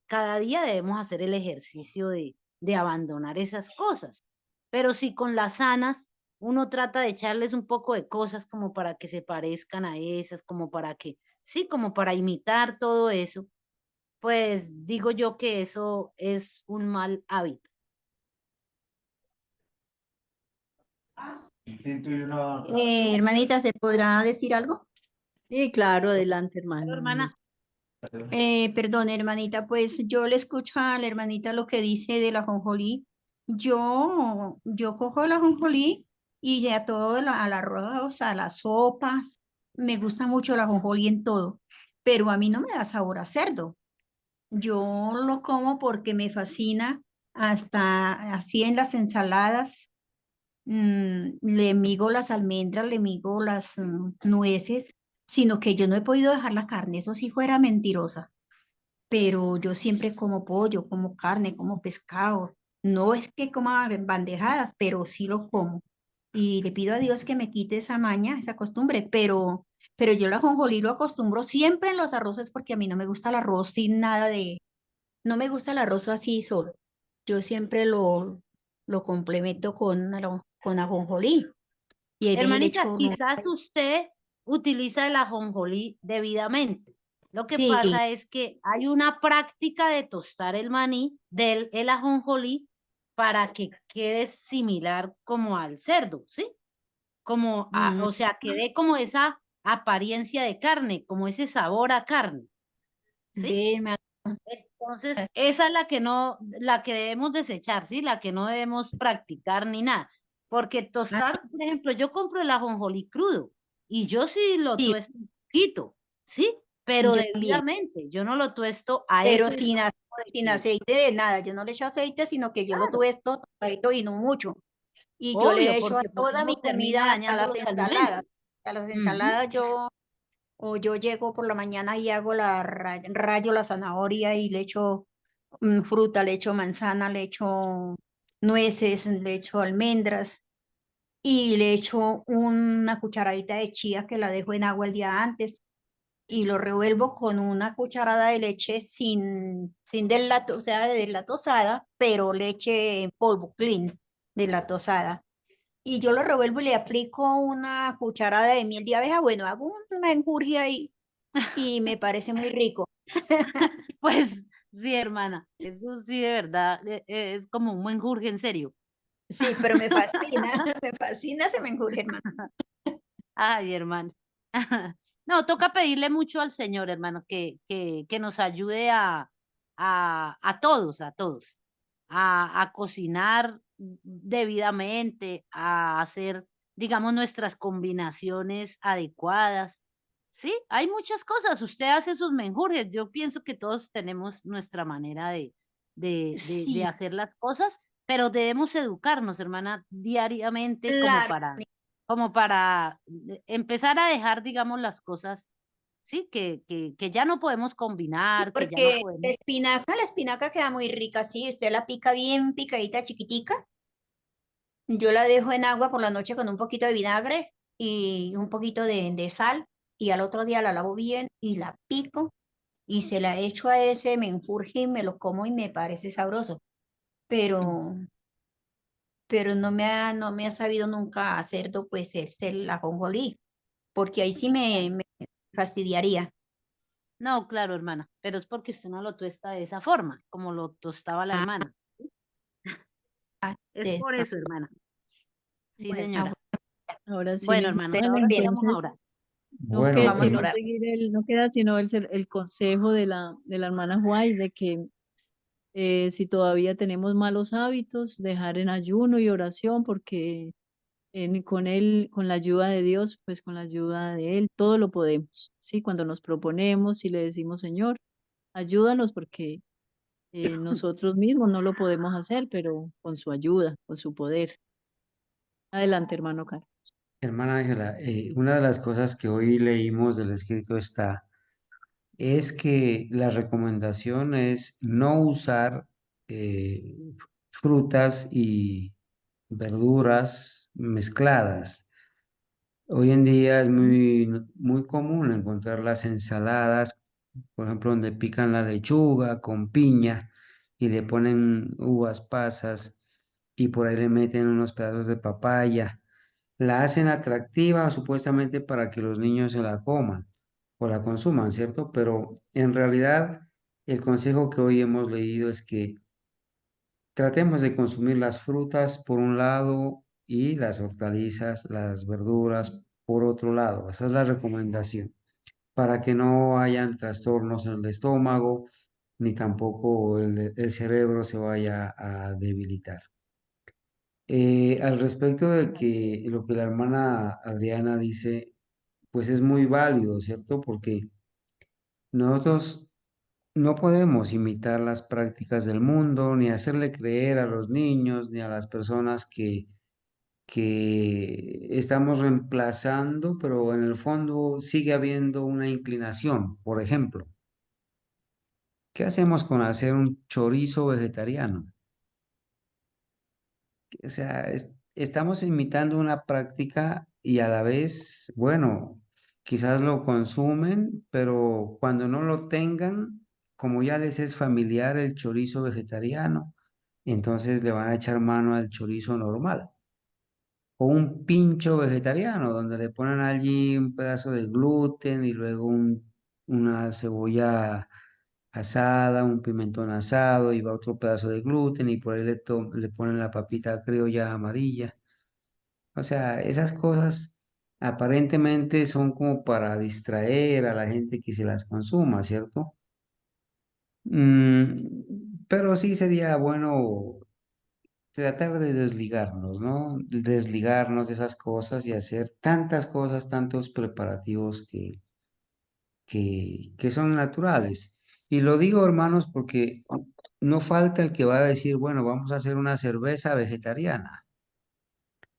cada día debemos hacer el ejercicio de abandonar esas cosas. Pero si con las sanas uno trata de echarles un poco de cosas como para que se parezcan a esas, como para que, sí, como para imitar todo eso, pues digo yo que eso es un mal hábito. Hermanita, ¿se podrá decir algo? Sí, claro, adelante, Pero, hermano. hermana, Perdón, hermanita, pues yo le escucho a la hermanita lo que dice de la ajonjolí. Yo cojo el ajonjolí y a todo, al arroz, a las sopas, me gusta mucho el ajonjolí en todo, pero a mí no me da sabor a cerdo. Yo lo como porque me fascina, hasta así en las ensaladas, le migo las almendras, le migo las nueces, sino que yo no he podido dejar la carne, eso sí fuera mentirosa, pero yo siempre como pollo, como carne, como pescado. No es que coma bandejadas, pero sí lo como. Y le pido a Dios que me quite esa maña, esa costumbre, pero yo el ajonjolí lo acostumbro siempre en los arroces porque a mí no me gusta el arroz sin nada de, no me gusta el arroz así solo. Yo siempre lo complemento con ajonjolí. Y ahí le hermanita, echo, quizás usted utiliza el ajonjolí debidamente. Lo que sí, pasa es que hay una práctica de tostar el maní del el ajonjolí para que quede similar como al cerdo, ¿sí? Como, mm, o sea, que dé como esa apariencia de carne, como ese sabor a carne, ¿sí? ve, me Entonces, esa es la que no, la que debemos desechar, ¿sí? La que no debemos practicar ni nada. Porque tostar, por ejemplo, yo compro el ajonjolí crudo y yo sí lo sí, tuesto un poquito, ¿sí? Pero yo también. debidamente, yo no lo tuesto a Pero ese sin, tipo de sin que, aceite de nada. Yo no le echo aceite, sino que yo lo claro, tuesto tostadito y no mucho. Y yo le obvio, echo a porque por toda mi eso termina comida, a dañando las los ensaladas. alimentos. A las Ujú. ensaladas yo llego por la mañana y hago rayo la zanahoria y le echo fruta, le echo manzana, le echo nueces, le echo almendras y le echo una cucharadita de chía que la dejo en agua el día antes y lo revuelvo con una cucharada de leche sin o sea, deslactosada, pero leche en polvo, clean, deslactosada. Y yo lo revuelvo y le aplico una cucharada de miel de abeja. Bueno, hago una enjurria ahí y me parece muy rico. Pues sí, hermana, eso sí de verdad es como un buen jurje en serio. Sí, pero me fascina, me fascina ese menjurje, hermano. Ay, hermano. No, toca pedirle mucho al Señor, hermano, que nos ayude a todos, a cocinar debidamente, a hacer, digamos, nuestras combinaciones adecuadas. Sí, hay muchas cosas. Usted hace sus menjurjes. Yo pienso que todos tenemos nuestra manera de Sí, hacer las cosas, pero debemos educarnos, hermana, diariamente claro, como para empezar a dejar, digamos, las cosas, sí, que ya no podemos combinar, que ya no porque podemos. la espinaca queda muy rica, sí, usted la pica bien picadita, chiquitica. Yo la dejo en agua por la noche con un poquito de vinagre y un poquito de sal y al otro día la lavo bien y la pico y se la echo a ese menjurje y me lo como y me parece sabroso. Pero, pero no me ha sabido nunca hacer pues el ajonjolí, porque ahí sí me fastidiaría. No, claro, hermana, pero es porque usted no lo tuesta de esa forma, como lo tostaba la Ah, hermana. Es de- por eso, hermana. Sí, Bueno, ah, señora. ahora Bueno, sí. hermanos, Bueno, ahora sí bueno, vamos a entonces orar. no Bueno, queda vamos a sino orar. seguir no queda sino el consejo de la hermana White de que si todavía tenemos malos hábitos, dejar en ayuno y oración, porque con él, con la ayuda de Dios, pues con la ayuda de él, todo lo podemos, ¿sí? Cuando nos proponemos y le decimos, Señor, ayúdanos porque nosotros mismos no lo podemos hacer, pero con su ayuda, con su poder. Adelante, hermano Carlos. hermana Ángela, una de las cosas que hoy leímos del escrito es que la recomendación es no usar frutas y verduras mezcladas. Hoy en día es muy común encontrar las ensaladas, por ejemplo, donde pican la lechuga con piña y le ponen uvas pasas y por ahí le meten unos pedazos de papaya. La hacen atractiva supuestamente para que los niños se la coman o la consuman, ¿cierto? Pero en realidad el consejo que hoy hemos leído es que tratemos de consumir las frutas por un lado y las hortalizas, las verduras por otro lado. Esa es la recomendación, para que no hayan trastornos en el estómago, ni tampoco el cerebro se vaya a debilitar. Al respecto de que lo que la hermana Adriana dice, pues es muy válido, ¿cierto? Porque nosotros no podemos imitar las prácticas del mundo, ni hacerle creer a los niños, ni a las personas que estamos reemplazando, pero en el fondo sigue habiendo una inclinación. Por ejemplo, ¿qué hacemos con hacer un chorizo vegetariano? O sea, estamos imitando una práctica y a la vez, bueno, quizás lo consumen, pero cuando no lo tengan, como ya les es familiar el chorizo vegetariano, entonces le van a echar mano al chorizo normal. O un pincho vegetariano, donde le ponen allí un pedazo de gluten y luego una cebolla asada, un pimentón asado y va otro pedazo de gluten y por ahí le ponen la papita criolla amarilla. O sea, esas cosas aparentemente son como para distraer a la gente que se las consuma, ¿cierto? Pero sí sería bueno tratar de desligarnos, ¿no? Desligarnos de esas cosas y hacer tantas cosas, tantos preparativos que son naturales. Y lo digo, hermanos, porque no falta el que va a decir, bueno, vamos a hacer una cerveza vegetariana.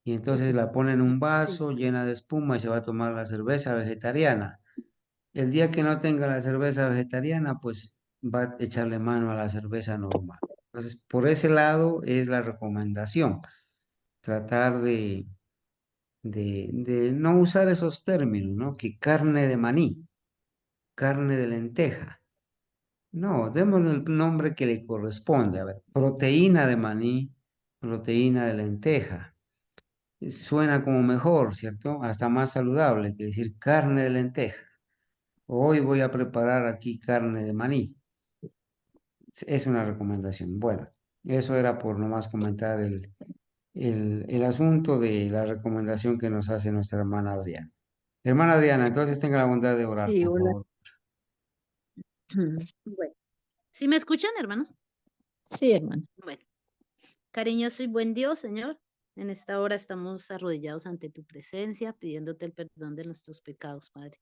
Y entonces la pone en un Sí, vaso llena de espuma y se va a tomar la cerveza vegetariana. El día que no tenga la cerveza vegetariana, pues va a echarle mano a la cerveza normal. Entonces, por ese lado es la recomendación, tratar de no usar esos términos, ¿no? Que carne de maní, carne de lenteja. No, démosle el nombre que le corresponde. A ver, proteína de maní, proteína de lenteja. Suena como mejor, ¿cierto? Hasta más saludable que decir carne de lenteja. Hoy voy a preparar aquí carne de maní. Es una recomendación. Bueno, eso era por nomás comentar el asunto de la recomendación que nos hace nuestra hermana Adriana. Hermana Adriana, entonces tenga la bondad de orar, Sí, por hola. favor. bueno. ¿Sí me escuchan, hermanos? Sí, hermano. Bueno, cariñoso y buen Dios, Señor. En esta hora estamos arrodillados ante tu presencia, pidiéndote el perdón de nuestros pecados, Padre.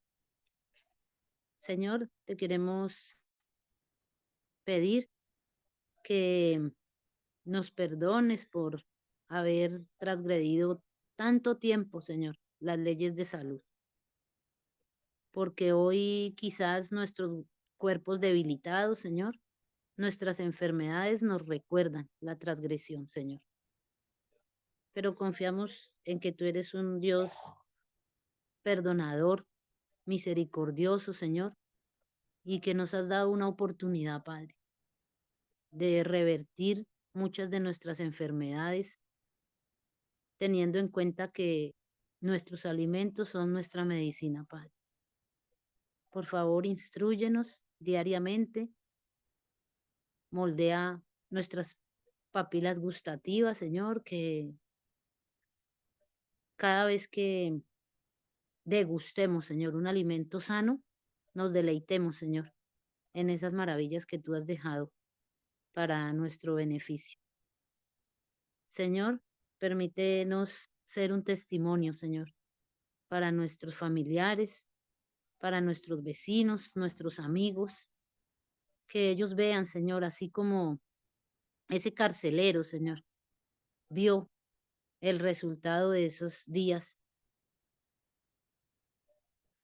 Señor, te queremos pedir que nos perdones por haber transgredido tanto tiempo, Señor, las leyes de salud, porque hoy quizás nuestros cuerpos debilitados, Señor, nuestras enfermedades nos recuerdan la transgresión, Señor. Pero confiamos en que tú eres un Dios perdonador, misericordioso, Señor, y que nos has dado una oportunidad, Padre, de revertir muchas de nuestras enfermedades, teniendo en cuenta que nuestros alimentos son nuestra medicina, Padre. Por favor, instrúyenos diariamente, moldea nuestras papilas gustativas, Señor, que cada vez que degustemos, Señor, un alimento sano, nos deleitemos, Señor, en esas maravillas que tú has dejado para nuestro beneficio. Señor, permítenos ser un testimonio, Señor, para nuestros familiares, para nuestros vecinos, nuestros amigos, que ellos vean, Señor, así como ese carcelero, Señor, vio el resultado de esos días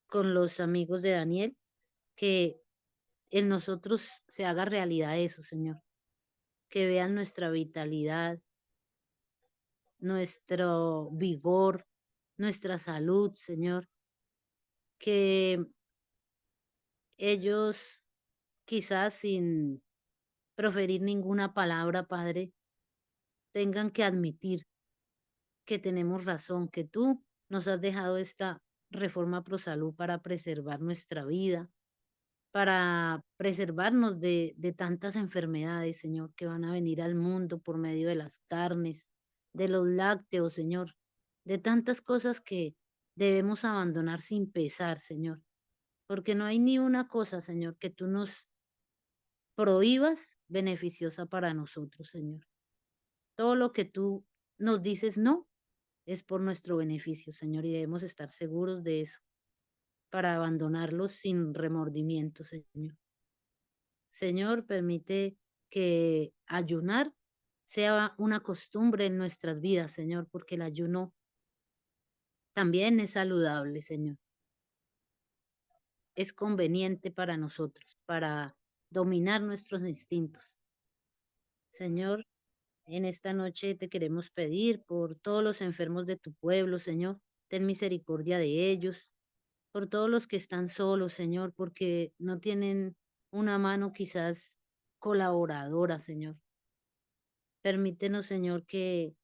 con los amigos de Daniel, que en nosotros se haga realidad eso, Señor, que vean nuestra vitalidad, nuestro vigor, nuestra salud, Señor, que ellos quizás sin proferir ninguna palabra, Padre, tengan que admitir que tenemos razón, que tú nos has dejado esta reforma pro salud para preservar nuestra vida, para preservarnos de tantas enfermedades, Señor, que van a venir al mundo por medio de las carnes, de los lácteos, Señor, de tantas cosas que debemos abandonar sin pesar, Señor, porque no hay ni una cosa, Señor, que tú nos prohíbas beneficiosa para nosotros, Señor. Todo lo que tú nos dices no es por nuestro beneficio, Señor, y debemos estar seguros de eso para abandonarlos sin remordimiento, Señor. Señor, permite que ayunar sea una costumbre en nuestras vidas, Señor, porque el ayuno también es saludable, Señor. Es conveniente para nosotros, para dominar nuestros instintos. Señor, en esta noche te queremos pedir por todos los enfermos de tu pueblo, Señor. Ten misericordia de ellos, por todos los que están solos, Señor, porque no tienen una mano quizás colaboradora, Señor. Permítenos, Señor, que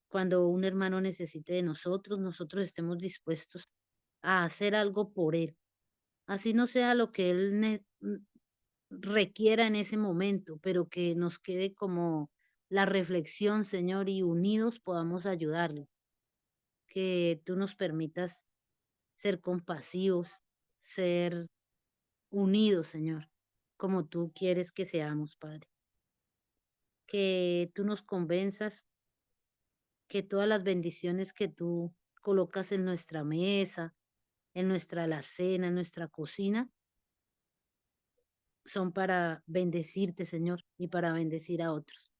cuando un hermano necesite de nosotros, nosotros estemos dispuestos a hacer algo por él. Así no sea lo que él requiera en ese momento, pero que nos quede como la reflexión, Señor, y unidos podamos ayudarlo. Que tú nos permitas ser compasivos, ser unidos, Señor, como tú quieres que seamos, Padre. Que tú nos convenzas que todas las bendiciones que tú colocas en nuestra mesa, en nuestra alacena, en nuestra cocina, son para bendecirte, Señor, y para bendecir a otros.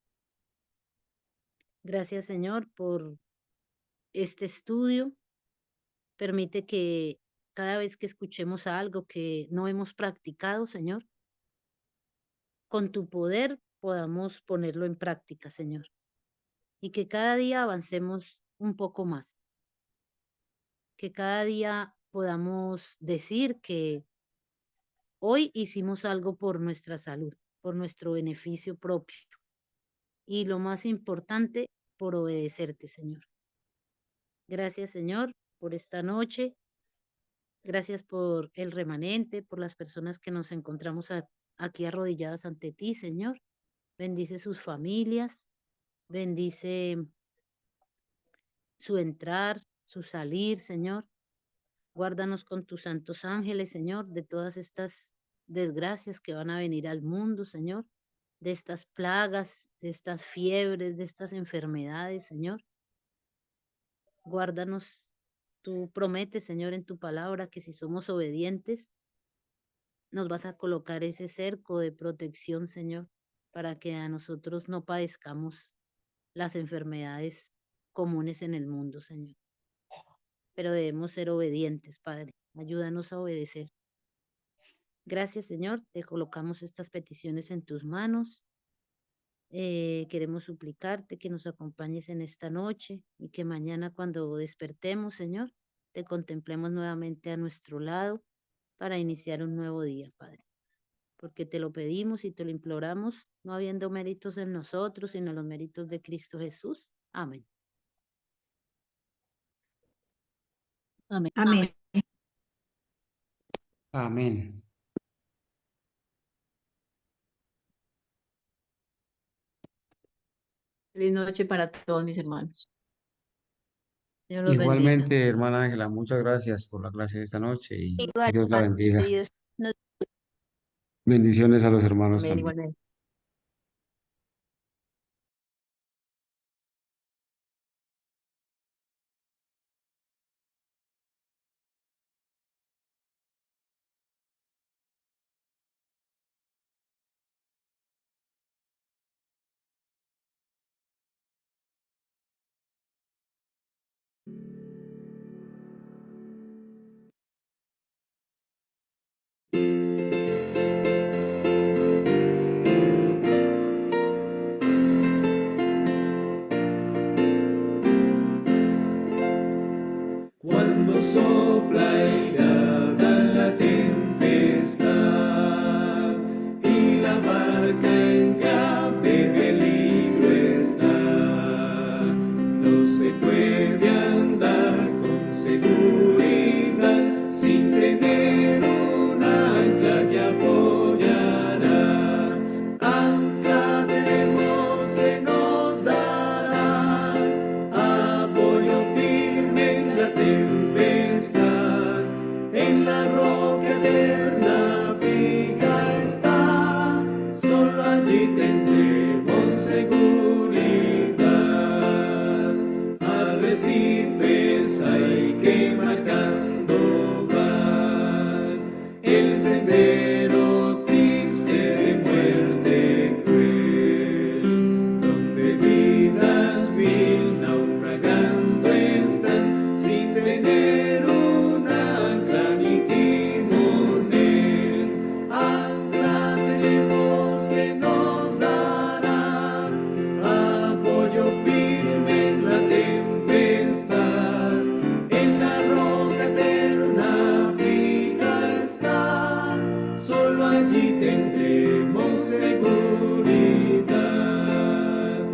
Gracias, Señor, por este estudio. Permite que cada vez que escuchemos algo que no hemos practicado, Señor, con tu poder podamos ponerlo en práctica, Señor. Y que cada día avancemos un poco más. Que cada día podamos decir que hoy hicimos algo por nuestra salud, por nuestro beneficio propio. Y lo más importante, por obedecerte, Señor. Gracias, Señor, por esta noche. Gracias por el remanente, por las personas que nos encontramos aquí arrodilladas ante ti, Señor. Bendice sus familias, bendice su entrar, su salir, Señor. Guárdanos con tus santos ángeles, Señor, de todas estas desgracias que van a venir al mundo, Señor, de estas plagas, de estas fiebres, de estas enfermedades, Señor. Guárdanos. Tú prometes, Señor, en tu palabra que si somos obedientes, nos vas a colocar ese cerco de protección, Señor, para que a nosotros no padezcamos las enfermedades comunes en el mundo, Señor. Pero debemos ser obedientes, Padre. Ayúdanos a obedecer. Gracias, Señor. Te colocamos estas peticiones en tus manos. Queremos suplicarte que nos acompañes en esta noche y que mañana cuando despertemos, Señor, te contemplemos nuevamente a nuestro lado para iniciar un nuevo día, Padre. Porque te lo pedimos y te lo imploramos, no habiendo méritos en nosotros, sino los méritos de Cristo Jesús. Amén. Amén. Amén. Amén. Feliz noche para todos mis hermanos. Señor los bendiga. Igualmente, hermana Ángela, muchas gracias por la clase de esta noche y Igual, Dios la bendiga. Dios nos Bendiciones a los hermanos Amén, también. igualmente.